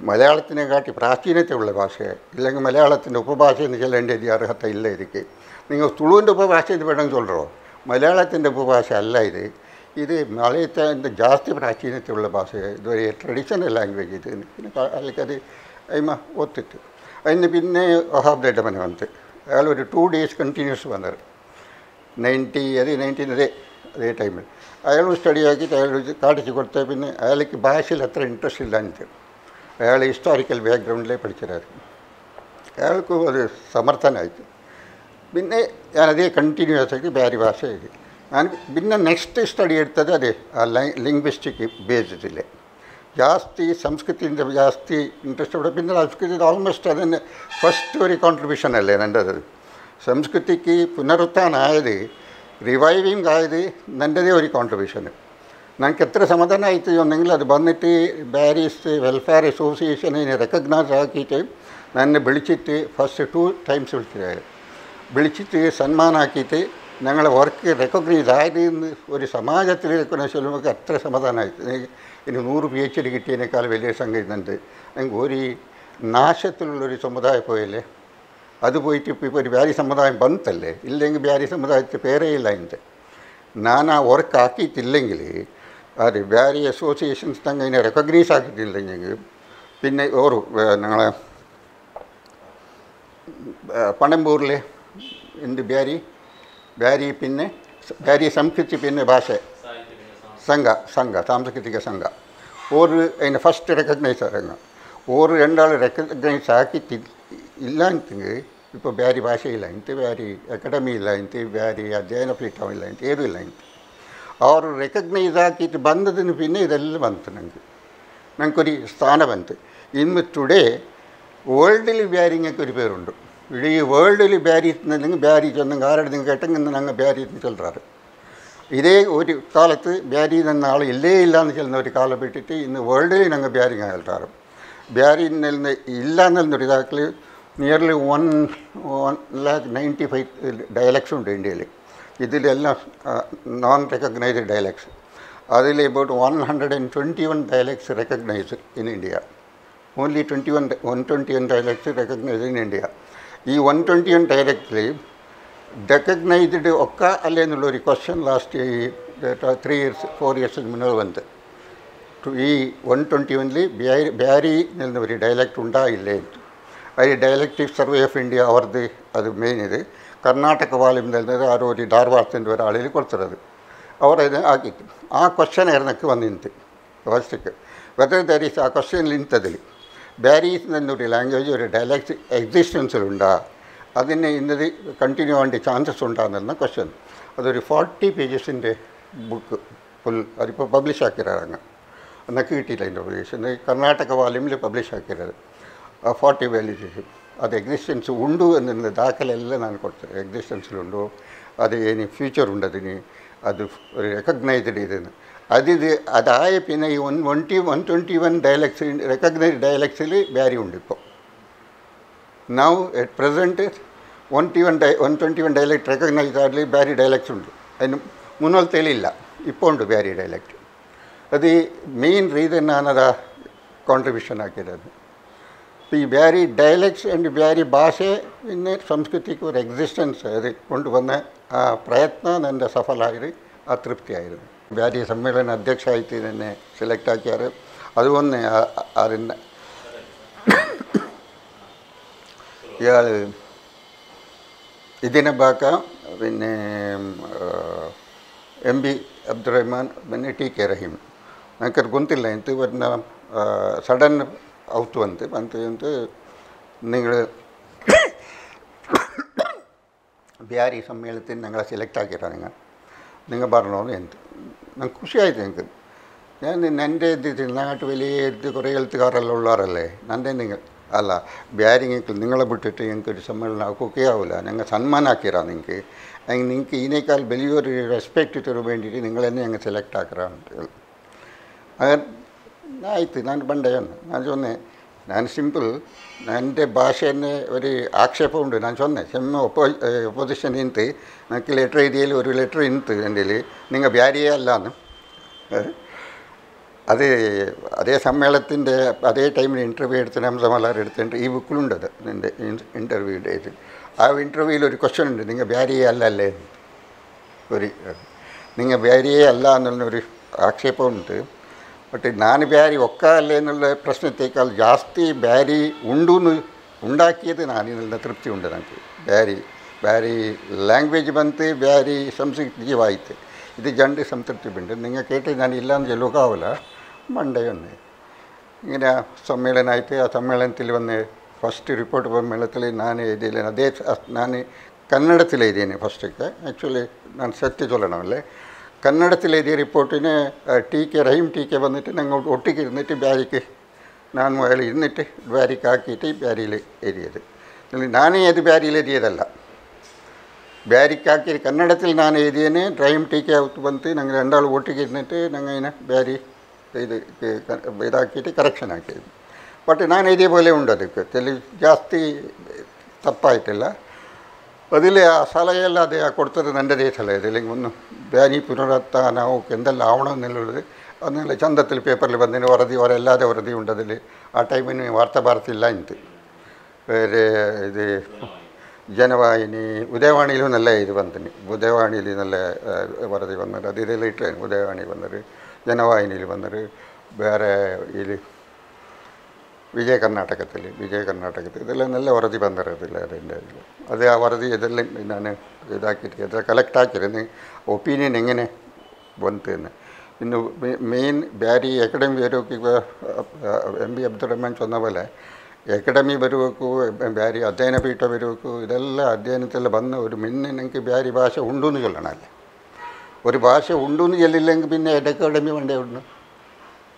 മലയാളത്തിനെക്കാട്ടി പ്രാചീനതയുള്ള ഭാഷ, ഇല്ലെങ്കിൽ മലയാളത്തിൻ്റെ ഉപഭാഷ എന്ന് ചൊല്ലേണ്ടത് അർഹത ഇല്ല. ഇതിക്ക് നിങ്ങൾ തുളുവിൻ്റെ ഉപഭാഷ ഇത് വേണമെങ്കിൽ ചൊല്ലോ, മലയാളത്തിൻ്റെ ഉപഭാഷ അല്ല ഇത്. ഇത് മലയത്തിൻ്റെ ജാസ്തി പ്രാചീനതയുള്ള ഭാഷ, ഇതൊരു ട്രഡീഷണൽ ലാംഗ്വേജ്. ഇത് പിന്നെ അയാൾക്കത് അയിമ ഒത്തിട്ട് അതിന് പിന്നെ വഹാബ് ഡേഡമനെ വന്നിട്ട് അയാൾ ഒരു 2 days കണ്ടിന്യൂസ് വന്നത് 19 അതേ ടൈമിൽ അയാളും സ്റ്റഡി ആക്കിയിട്ട് അയാൾ കാട്ടിച്ച് കൊടുത്ത. പിന്നെ അയാൾക്ക് ഭാഷയിൽ അത്ര ഇൻട്രസ്റ്റ് ഇല്ലാഞ്ഞിട്ട് അയാൾ ഹിസ്റ്റോറിക്കൽ ബാക്ക്ഗ്രൗണ്ടിലേ പഠിച്ചതായിരുന്നു. അയാൾക്കും അത് സമർത്ഥനായിട്ട് പിന്നെ ഞാനതേ കണ്ടിന്യൂസ് ആയിട്ട് ಬ್ಯಾರಿ ഭാഷ എഴുതി. ഞാൻ പിന്നെ നെക്സ്റ്റ് സ്റ്റഡി എടുത്തത് അದೇ ആ ലിംഗ്വിസ്റ്റിക് ബേസിസിലെ ಜಾಸ್ತಿ ಸಂಸ್ಕೃತಿಯಿಂದ ಜಾಸ್ತಿ ಇಂಟ್ರೆಸ್ಟ್ ಕೂಡ. പിന്നെ സംസ്കൃതി ഓൾമോസ്റ്റ് അതിന് ഫസ്റ്റ് ഒരു കോൺട്രിബ്യൂഷൻ അല്ലേ നല്ലത്. സംസ്കൃതിക്ക് പുനരുത്ഥാനായത്, റിവൈവിങ് ആയത് നല്ലതേ ഒരു കോൺട്രിബ്യൂഷന്. ഞങ്ങൾക്ക് എത്ര സമാധാനമായിട്ട് ഒന്നെങ്കിൽ അത് വന്നിട്ട് ബാരീസ് വെൽഫെയർ അസോസിയേഷനെ റെക്കഗ്നൈസ് ആക്കിയിട്ട് എന്നെ വിളിച്ചിട്ട് ഫസ്റ്റ് 2 times വിളിച്ചിട്ട് സന്മാനാക്കിയിട്ട് ഞങ്ങളെ വർക്ക് റെക്കഗ്നൈസ് ആയത് ഒരു സമാജത്തിൽ നമുക്ക് അത്ര സമാധാനമായിട്ട്. ഇനി 100 PhD കിട്ടിയതിനേക്കാൾ വലിയ സംഗതിയുണ്ട്. ഞങ്ങൾക്ക് ഒരു നാശത്തിലുള്ളൊരു സമുദായം പോയല്ലേ, അത് പോയിട്ട് ഇപ്പോൾ ഒരു ಬ್ಯಾರಿ സമുദായം ಬಂತല്ലേ. ഇല്ലെങ്കിൽ ಬ್ಯಾರಿ സമുദായത്തിൽ പേരേ ഇല്ല. അതിൻ്റെ ഞാൻ ആ വർക്ക് ആക്കിയിട്ടില്ലെങ്കിൽ, അത് ಬ್ಯಾರಿ അസോസിയേഷൻസ് തന്നെ അതിനെ റെക്കഗ്നൈസ് ആക്കിയിട്ടില്ലെങ്കിൽ പിന്നെ ഓരോ ഞങ്ങളെ പണമ്പൂരിൽ എന്ത് ಬ್ಯಾರಿ പിന്നെ ಬ್ಯಾರಿ ಸಂಸ್ಕೃತಿ പിന്നെ ಭಾಷೆ ಸಂಘ ಸಾಂಸ್ಕೃತಿಕ ಸಂಘ ಓರು അതിനെ ഫസ്റ്റ് റെക്കഗ്നൈസ് ആകുക. ഓറ് 2 ആൾ റെക്കഗ്നൈസ് ആക്കിയിട്ട് ഇല്ല എങ്കിൽ ഇപ്പോൾ ಬ್ಯಾರಿ ഭാഷയില്ല, എനിക്ക് ಬ್ಯಾರಿ അക്കാഡമി ഇല്ല, എനിക്ക് ಬ್ಯಾರಿ അധ്യയന പീഠം ഇല്ല, എനിക്ക് ഏതും ഇല്ല. എനിക്ക് അവർ റെക്കഗ്നൈസ് ആക്കിയിട്ട് ಬಂದതിന് പിന്നെ ഇതെല്ലാം വന്നിട്ട് ഞങ്ങൾക്കൊരു സ്ഥാനം വന്നിട്ട് ഇന്ന് ടുഡേ വേൾഡിൽ ಬ್ಯಾರಿങ്ങൊക്കെ ഒരു പേരുണ്ട്. ഇടീ വേൾഡിൽ ಬ್ಯಾರಿ എന്നുണ്ടെങ്കിൽ ಬ್ಯಾರಿ ചെന്നെങ്കിൽ ആരുടെ കേട്ടെങ്കിൽ ഞങ്ങൾ ಬ್ಯಾರಿ എന്ന് ചൊല്ലാറ്. ഇതേ ഒരു കാലത്ത് ಬ್ಯಾರಿ എന്ന ആൾ ഇല്ലേ ഇല്ല എന്ന് ചെല്ലുന്ന ഒരു കാലം വിട്ടിട്ട് ഇന്ന് വേൾഡിൽ ഞങ്ങൾ ಬ್ಯಾರಿ കേൾക്കാറ്. ಬ್ಯಾರಿ ഇല്ല എന്നൊരു ഇതാക്കിൽ നിയർലി 1,95,000 ഡയലക്ട്സ് ഉണ്ട് ഇന്ത്യയിൽ. ഇതിലെല്ലാം നോൺ റെക്കഗ്നൈസ്ഡ് ഡയലക്ട്സ്. അതിൽ about 121 dialects recognised in India. Only 121 dialects recognised in India. ഈ 121 ഡയലക്റ്റിൽ റെക്കഗ്നൈസ്ഡ് ഒക്കെ അല്ലേ എന്നുള്ളൊരു ക്വസ്റ്റ്യൻ ലാസ്റ്റ് ഈ 4 years മുന്നേ വന്നത്. ഈ 121 ಬ್ಯಾರಿ എന്ന ഒരു ഡയലക്റ്റ് ഉണ്ടായില്ലേ. അത് ഡയലക്റ്റിക് സർവേ ഓഫ് ഇന്ത്യ അവർക്ക് അത് മെയിൻ ഇത് കർണാടക വാല്യം നൽകുന്നത് ആരോ ഒരു ധാർവാടത്തിൻ്റെ ഒരാളിൽ കൊടുത്തത്. അവർ അത് ആക്കിയിട്ട് ആ ക്വസ്റ്റ്യൻ ആയിരുന്നൊക്കെ വന്നിട്ട് ഫസ്റ്റക്ക് വെതർ ദർ ഈസ് ആ ക്വസ്റ്റ്യനിൽ ഇന്നതിൽ ಬ್ಯಾರೀಸ್ എന്നൊരു ലാംഗ്വേജ് ഒരു ഡയലക്റ്റ് എക്സിസ്റ്റൻസിലുണ്ടാ, അതിന് ഇന്നത് കണ്ടിന്യൂ ആവേണ്ട ചാൻസസ് ഉണ്ടാകുന്ന ക്വസ്റ്റ്യൻ. അതൊരു 40 pages ബുക്ക് ഫുൾ അതിപ്പോൾ പബ്ലിഷ് ആക്കിയതാണ്. എന്നൊക്കെ കിട്ടിയില്ല അതിൻ്റെ പബ്ലിഷ് കർണാടക വാല്യൂമിൽ പബ്ലിഷ് ആക്കിയത്. 40 വാല്യൂസ് അത് എക്സിസ്റ്റൻസ് ഉണ്ട് എന്നുള്ള ദാഖലെല്ലാം ഞാൻ കൊടുത്തത്. എക്സിസ്റ്റൻസിലുണ്ടോ, അത് ഇനി ഫ്യൂച്ചർ ഉണ്ട്, അതിന് അത് ഒരു റെക്കഗ്നൈസ്ഡ് ഇതെന്ന്. അതായ പിന്നെ ഈ 121 ഡയലക്ട്സ് റെക്കഗ്നൈസ്ഡ് ഡയലക്ട്സിൽ ಬ್ಯಾರಿ ഉണ്ട്. ഇപ്പോൾ now at present 121 dialect recognised ആയിട്ട് ಬ್ಯಾರಿ ഡയലക്ട്സ് ഉണ്ട്. അതിന് മുന്നോട്ടേലില്ല, ഇപ്പോൾ ഉണ്ട് ಬ್ಯಾರಿ ഡയലക്ട്. അത് മെയിൻ റീസൺ ഞാനത് കോൺട്രിബ്യൂഷൻ ആക്കിയത്. ഇപ്പോൾ ഈ ಬ್ಯಾರಿ ഡയലക്ട്സ് ആൻഡ് ಬ್ಯಾರಿ ഭാഷ പിന്നെ സംസ്കൃതിക്ക് ഒരു എക്സിസ്റ്റൻസ് അത് കൊണ്ടുവന്ന ആ പ്രയത്നം എൻ്റെ സഫലമായത്, അതൃപ്തിയായിരുന്നു. ಬ್ಯಾರಿ സമ്മേളന അധ്യക്ഷമായിട്ട് എന്നെ സെലക്ട് ആക്കിയാറ്. അതുകൊണ്ട് അതിന് ഇയാൾ ഇതിനെ ബാക്ക പിന്നെ MB അബ്ദുറഹ്മാൻ പിന്നെ TK ರಹೀಮ್ ನನಗೆ ಗೊತ್ತಿಲ್ಲ ಇಂತು ಬಟ್ ಸಡನ್ ಔಟ್ ಬಂತು നിങ്ങൾ ಬ್ಯಾರಿ സമ്മേളനത്തിന് ഞങ്ങളെ സെലക്ട് ആക്കിയിട്ടാണ് നിങ്ങൾ പറഞ്ഞോന്ന് എന്ത് ഞങ്ങൾക്ക് ಖುಷಿಯಾಯಿತು. ഞങ്ങൾക്ക് എൻ്റെ നാട്ടിൽ വലിയ കുറേ എഴുത്തുകാരെല്ലാം ഉള്ളവരല്ലേ, നൻ്റെ നിങ്ങൾ അല്ല ಬ್ಯಾರಿಗೆ നിങ്ങളെ വിട്ടിട്ട് ഞങ്ങൾക്കൊരു സമ്മേളനം ആക്കുകയൊക്കെ ആവില്ല. ഞങ്ങൾ സന്മാനാക്കിയറാ നിങ്ങൾക്ക്. നിങ്ങൾക്ക് ഇതിനേക്കാൾ വലിയൊരു റെസ്പെക്റ്റ് തരാൻ വേണ്ടിയിട്ട് നിങ്ങൾ തന്നെ ഞങ്ങൾ സെലക്ട് ആക്കറാണ്. അത് ആಯ್ತು. ನಾನು ಬಂಡೆಯನ್ನು ನಾನು ಚೊನ್ನೆ ನಾನು ಸಿಂಪಲ್ എൻ്റെ ഭാഷ തന്നെ ഒരു ആക്ഷേപമുണ്ട്. ഞാൻ ചൊന്നെ ചെമ്മ ഒപ്പോസിഷൻ ഇൻത്ത് എനിക്ക് ലെറ്റർ എഴുതിയതിൽ ഒരു ലെറ്റർ ഇൻത്ത് എൻ്റെ നിങ്ങൾ ಬ್ಯಾರಿಯೇ അല്ലാന്ന്. അത് അതേ സമ്മേളനത്തിൻ്റെ അതേ ടൈമിൽ ഇൻ്റർവ്യൂ എടുത്ത് നമ്മളെല്ലാവരും എടുത്തിട്ട് ഈ ബുക്കിലുണ്ടത് എൻ്റെ ഇൻ്റർവ്യൂൻ്റെ ഇത്. ആ ഇൻ്റർവ്യൂവിൽ ഒരു ക്വസ്റ്റ്യൻ ഉണ്ട്, നിങ്ങൾ ಬ್ಯಾರಿಯೇ അല്ലല്ലേ, ഒരു നിങ്ങൾ ಬ್ಯಾರಿಯೇ അല്ല എന്നുള്ളൊരു ആക്ഷേപമുണ്ട്. ബട്ട് ഞാൻ ಬ್ಯಾರಿ ഒക്ക അല്ലേ എന്നുള്ള പ്രശ്നത്തേക്കാൾ ജാസ്തി ಬ್ಯಾರಿ ഉണ്ടെന്ന് ഉണ്ടാക്കിയത് ഞാനെന്നുള്ള തൃപ്തി ഉണ്ട് നമുക്ക്. ಬ್ಯಾರಿ ಲ್ಯಾಂಗ್ವೇಜ್ ಬಂತು, ಬ್ಯಾರಿ ಸಂಸ್ಕೃತಿ ಜೀವಾಯಿತು. ഇത് രണ്ട് സംതൃപ്തിയുണ്ട്. നിങ്ങൾ കേട്ട് ഞാൻ ഇല്ലയെന്ന് ചെല്ലുകാവില്ല. മണ്ടയൊന്ന് ഇങ്ങനെ സമ്മേളനമായിട്ട് ആ സമ്മേളനത്തിൽ വന്ന് ഫസ്റ്റ് റിപ്പോർട്ട് സമ്മേളനത്തിൽ ഞാൻ എഴുതിയില്ല. അതേ ഞാൻ കന്നഡത്തിൽ എഴുതിയേനെ ഫസ്റ്റൊക്കെ. ആക്ച്വലി ഞാൻ സെറ്റ് ചൊല്ലണമല്ലേ. കന്നഡത്തിൽ എഴുതിയ റിപ്പോർട്ടിന് റഹീം ടി കെ വന്നിട്ട് ഞങ്ങൾ ഒട്ടിക്ക് ഇരുന്നിട്ട് ಬ್ಯಾರಿಗೆ ഞാൻ മുതൽ ഇരുന്നിട്ട് ಬ್ಯಾರಿಗೆ ആക്കിയിട്ട് ಬ್ಯಾರಿയിൽ എഴുതിയത്. ഞാനേ അത് ಬ್ಯಾರಿയിൽ എഴുതിയതല്ല. ಬ್ಯಾರಿಗೆ ಹಾಕಿ ಕನ್ನಡത്തിൽ ഞാൻ എഴുതിയേനെ റഹീം ടി കെ ಬಂತು. ഞങ്ങൾ രണ്ടാൾ ഒട്ടിക്ക് ഇരുന്നിട്ട് ഞങ്ങൾ ഇതിനെ ಬ್ಯಾರಿ ഇതാക്കിയിട്ട് കറക്ഷൻ ആക്കിയത്. ബട്ട് ഞാൻ എഴുതിയ പോലെ ഉണ്ട്. ಅದಕ್ಕೆ ಜಾಸ್ತಿ ತಪ್ಪಾയിട്ടിಲ್ಲ. അതിൽ ആ സലഹೆಲ್ಲ ಅದೇ കൊടുത്തത് നല്ലതേ സലഹೆ. ഇതില്ലെങ്കിൽ ഒന്ന് ಬ್ಯಾರಿ പുനരുത്ഥാന എന്തെല്ലാം ആവണമെന്നുള്ളത് ಅದನ್ನೆಲ್ಲ ಚಂದത്തിൽ പേപ്പറിൽ ಬಂದಿന് ವರದಿ ಅವರೆಲ್ಲದೇ ವರದಿ ഉണ്ട്. അതിൽ ആ ടൈമിന് വാർത്ത ഭാരതില്ല ಇಂತು വേറെ ഇത് ಜನವಾಹಿನಿ ಉದಯವಾಣಿಲೂ നല്ല ഇത് വന്നിന്. ഉദയവാണിയിൽ നല്ല വരതി വന്നത്. അത് ഇതെല്ലാം ഇട്ടേ. ഉദയവാണി വന്നത്, ಜನವಾಹಿನಿയിൽ വന്നത്, വേറെ ഇതിൽ വിജയ കർണാടകത്തിൽ ഇതെല്ലാം നല്ല വരതി ಬಂದಿರೋದಿಲ್ಲ അതിൻ്റെ ഇതിൽ. അത് ആ വരതി ഇതെല്ലാം ഞാൻ ഇതാക്കിയിട്ട് ഇത് കളക്ട് ആക്കിയിരുന്നു ഒപ്പീനിയൻ എങ്ങനെ ಬಂತು എന്ന്. പിന്നെ മെയിൻ ಬ್ಯಾರಿ ಅಕಾಡೆಮಿ ಬರೋಕ್ಕೆ MB ಅಬ್ದುಲ್ ರಹಮಾನ್ சொன்ன പോലെ ಅಕಾಡೆಮಿ ಬರಬೇಕು, ಬ್ಯಾರಿ ಅಧ್ಯಯನ ಪೀಠ ಬರಬೇಕು. ಇದೆಲ್ಲ ಅಧ್ಯಯನತೆಲ್ಲ ಬಂದ ഒരു മിന്നെ ഞങ്ങൾക്ക് ಬ್ಯಾರಿ ഭാഷ ഉണ്ടെന്ന് ചൊല്ലണമല്ലേ. ഒരു ഭാഷ ഉണ്ടെന്ന് ചൊല്ലില്ലെങ്കിൽ പിന്നെ അക്കാഡമി വേണ്ടേ ഉണ്ട്.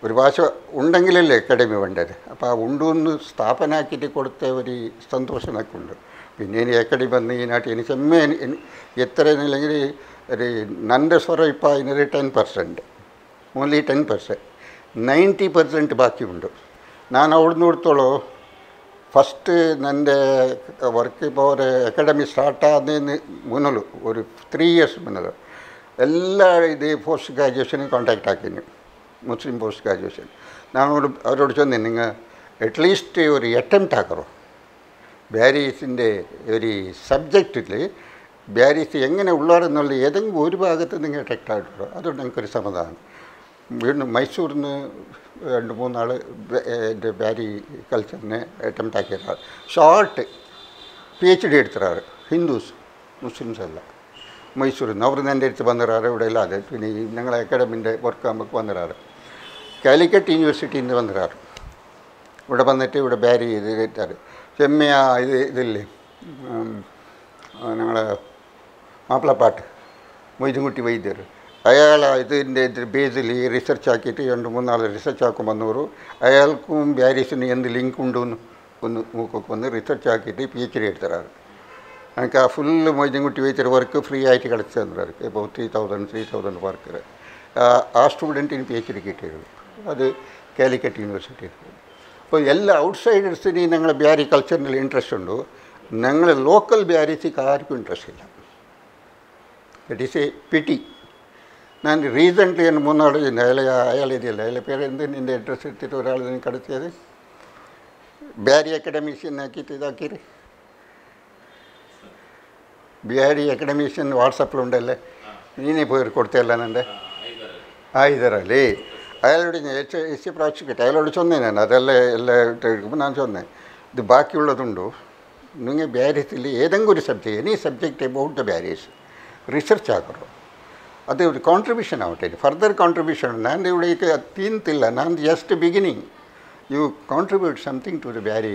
ഒരു ഭാഷ ഉണ്ടെങ്കിലല്ലേ അക്കാഡമി വേണ്ടത്. അപ്പോൾ ആ ഉണ്ടെന്ന് സ്ഥാപനാക്കിയിട്ട് കൊടുത്ത ഒരു സന്തോഷം എനിക്ക് ഉണ്ട്. പിന്നെ ഇനി അക്കാഡമി വന്ന് ഈ നാട്ടിൽ എനിക്ക് ചെമ്മ എത്രയെന്നില്ലെങ്കിൽ ഒരു ನನ್ನ ಸ್ವರ ഇപ്പോൾ അതിനൊരു 10%, ഓൺലി 10%. 90% ബാക്കിയുണ്ട്. ನಾನು അവിടുന്ന് കൊടുത്തോളൂ. ഫസ്റ്റ് എൻ്റെ വർക്ക് ഇപ്പോൾ ഒരു അക്കാഡമി സ്റ്റാർട്ടാകുന്നതിന് മുന്നല്ലോ ഒരു 3 years മുന്നല്ലോ എല്ലാ ഇത് പോസ്റ്റ് ഗ്രാജുവേഷനും കോൺടാക്റ്റ് ആക്കിന്. മുസ്ലിം പോസ്റ്റ് ഗ്രാജുവേഷൻ. അവരോട് ചെന്ന് നിങ്ങൾ അറ്റ്ലീസ്റ്റ് ഒരു അറ്റംപ്റ്റ് ആക്കറോ ಬ್ಯಾರೀസിൻ്റെ ഒരു സബ്ജക്റ്റിൽ ಬ್ಯಾರೀസ് എങ്ങനെ ഉള്ളവരെന്നുള്ള ഏതെങ്കിലും ഒരു ഭാഗത്ത് നിങ്ങൾ അറ്റക്റ്റ് ആയിട്ടുള്ളൂ. അതുകൊണ്ട് ഞങ്ങൾക്കൊരു സമാധാനം. വീണ്ടും മൈസൂരിൽ നിന്ന് 2-3 ആൾ എൻ്റെ ಬ್ಯಾರಿ കൾച്ചറിനെ അറ്റംപ്റ്റ് ആക്കിയ ഷോർട്ട് PhD എടുത്തിറാറ്. ഹിന്ദുസ്, മുസ്ലിംസ് അല്ല. മൈസൂരിൽ നിന്ന് അവർ എൻ്റെ അടുത്ത് വന്നിറാറ്. ഇവിടെ ഇല്ലാതെ പിന്നെ ഈ ഞങ്ങളെ അക്കാഡമിൻ്റെ വർക്ക് നമുക്ക് വന്നിറാറ്. കാലിക്കറ്റ് യൂണിവേഴ്സിറ്റിയിൽ നിന്ന് വന്നിറാറ്. ഇവിടെ വന്നിട്ട് ഇവിടെ ಬ್ಯಾರಿ ചെയ്തിട്ടാറ്. ചെമ്മയ ഇതില്ലേ ഞങ്ങളെ മാപ്പിളപ്പാട്ട് മൊയ്തുംകുട്ടി വൈദ്യർ, അയാൾ ഇതിൻ്റെ ബേസിൽ റിസർച്ച് ആക്കിയിട്ട് 2-3 ആൾ റിസർച്ച് ആക്കും വന്നവരും അയാൾക്കും ಬ್ಯಾರೀസിന് എന്ത് ലിങ്ക് ഉണ്ടെന്ന് ഒന്ന് നോക്കൊക്കെ വന്ന് റിസർച്ച് ആക്കിയിട്ട് PhD എടുത്തിറാറ്. എനിക്ക് ആ ഫുള്ള് മൊയ്തുംകുട്ടി വൈദ്യർ വർക്ക് ഫ്രീ ആയിട്ട് കളിച്ച് തന്നിറാറ്. ഇപ്പോൾ 3,000 വർക്ക് ആ സ്റ്റുഡൻറ്റിന് PhD കിട്ടിയത്. അത് കാലിക്കറ്റ് യൂണിവേഴ്സിറ്റി. അപ്പോൾ എല്ലാ ഔട്ട്സൈഡേഴ്സിന് ഞങ്ങൾ ಬ್ಯಾರಿ കൾച്ചറിൽ ഇൻട്രസ്റ്റ് ഉണ്ടോ. ഞങ്ങൾ ലോക്കൽ ಬ್ಯಾರೀസിക്ക് ആർക്കും ഇൻട്രസ്റ്റ് ഇല്ല. It is A പിറ്റി. ഞാൻ റീസെൻ്റ്ലി 3 ആൾ അയാൾ എഴുതിയല്ല, അയാളെ പേര് എന്ത് എൻ്റെ അഡ്രസ്സ് എടുത്തിട്ട് ഒരാൾ ഇതിന് കടത്തിയത് ಬ್ಯಾರಿ അക്കാഡമീഷ്യൻ ആക്കിയിട്ട് ഇതാക്കിയത്. ಬ್ಯಾರಿ അക്കാഡമീഷ്യൻ വാട്സപ്പിലുണ്ടല്ലേ, നീനെ പോയി കൊടുത്തല്ല എൻ്റെ ഇതറല്ലേ. അയാളോട് എസ് പ്രോസിക്യൂട്ട് അയാളോട് ചൊന്നേ ഞാൻ അതെല്ലാം എല്ലാം എടുക്കുമ്പോൾ ഞാൻ ചൊന്നേ ഇത് ബാക്കിയുള്ളതുണ്ടോ. നിങ്ങൾ ಬ್ಯಾರೀസിൽ ഏതെങ്കിലും ഒരു subject, any subject about the Bearys research ആക്കറോ. അത് ഒരു കോൺട്രിബ്യൂഷൻ ആവട്ടെ, ഫർദർ കോൺട്രിബ്യൂഷൻ. ഞാൻ ഇവിടേക്ക് തീർന്നില്ല. ഞാൻ just beginning. You contribute something to the Beary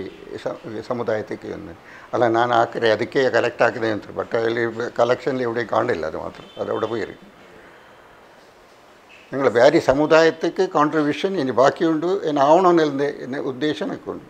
സമുദായത്തേക്ക് എന്ന് അല്ല ഞാൻ ആക്കരെ ಅದಕ್ಕೆ ಕಲೆಕ್ಟ್ ಆಗಿದೆ ಅಂತ. ಬಟ್ ಅಲ್ಲಿ ಕಲೆಕ್ಷನ್ಲಿ ഇവിടെ കാണില്ല. അത് മാത്രം അതവിടെ പോയിരിക്കും. നിങ്ങൾ ಬ್ಯಾರಿ സമുദായത്തേക്ക് കോൺട്രിബ്യൂഷൻ ഇനി ബാക്കിയുണ്ട് എന്നാവണമെന്നതിൻ്റെ ഉദ്ദേശം എനിക്കുണ്ട്.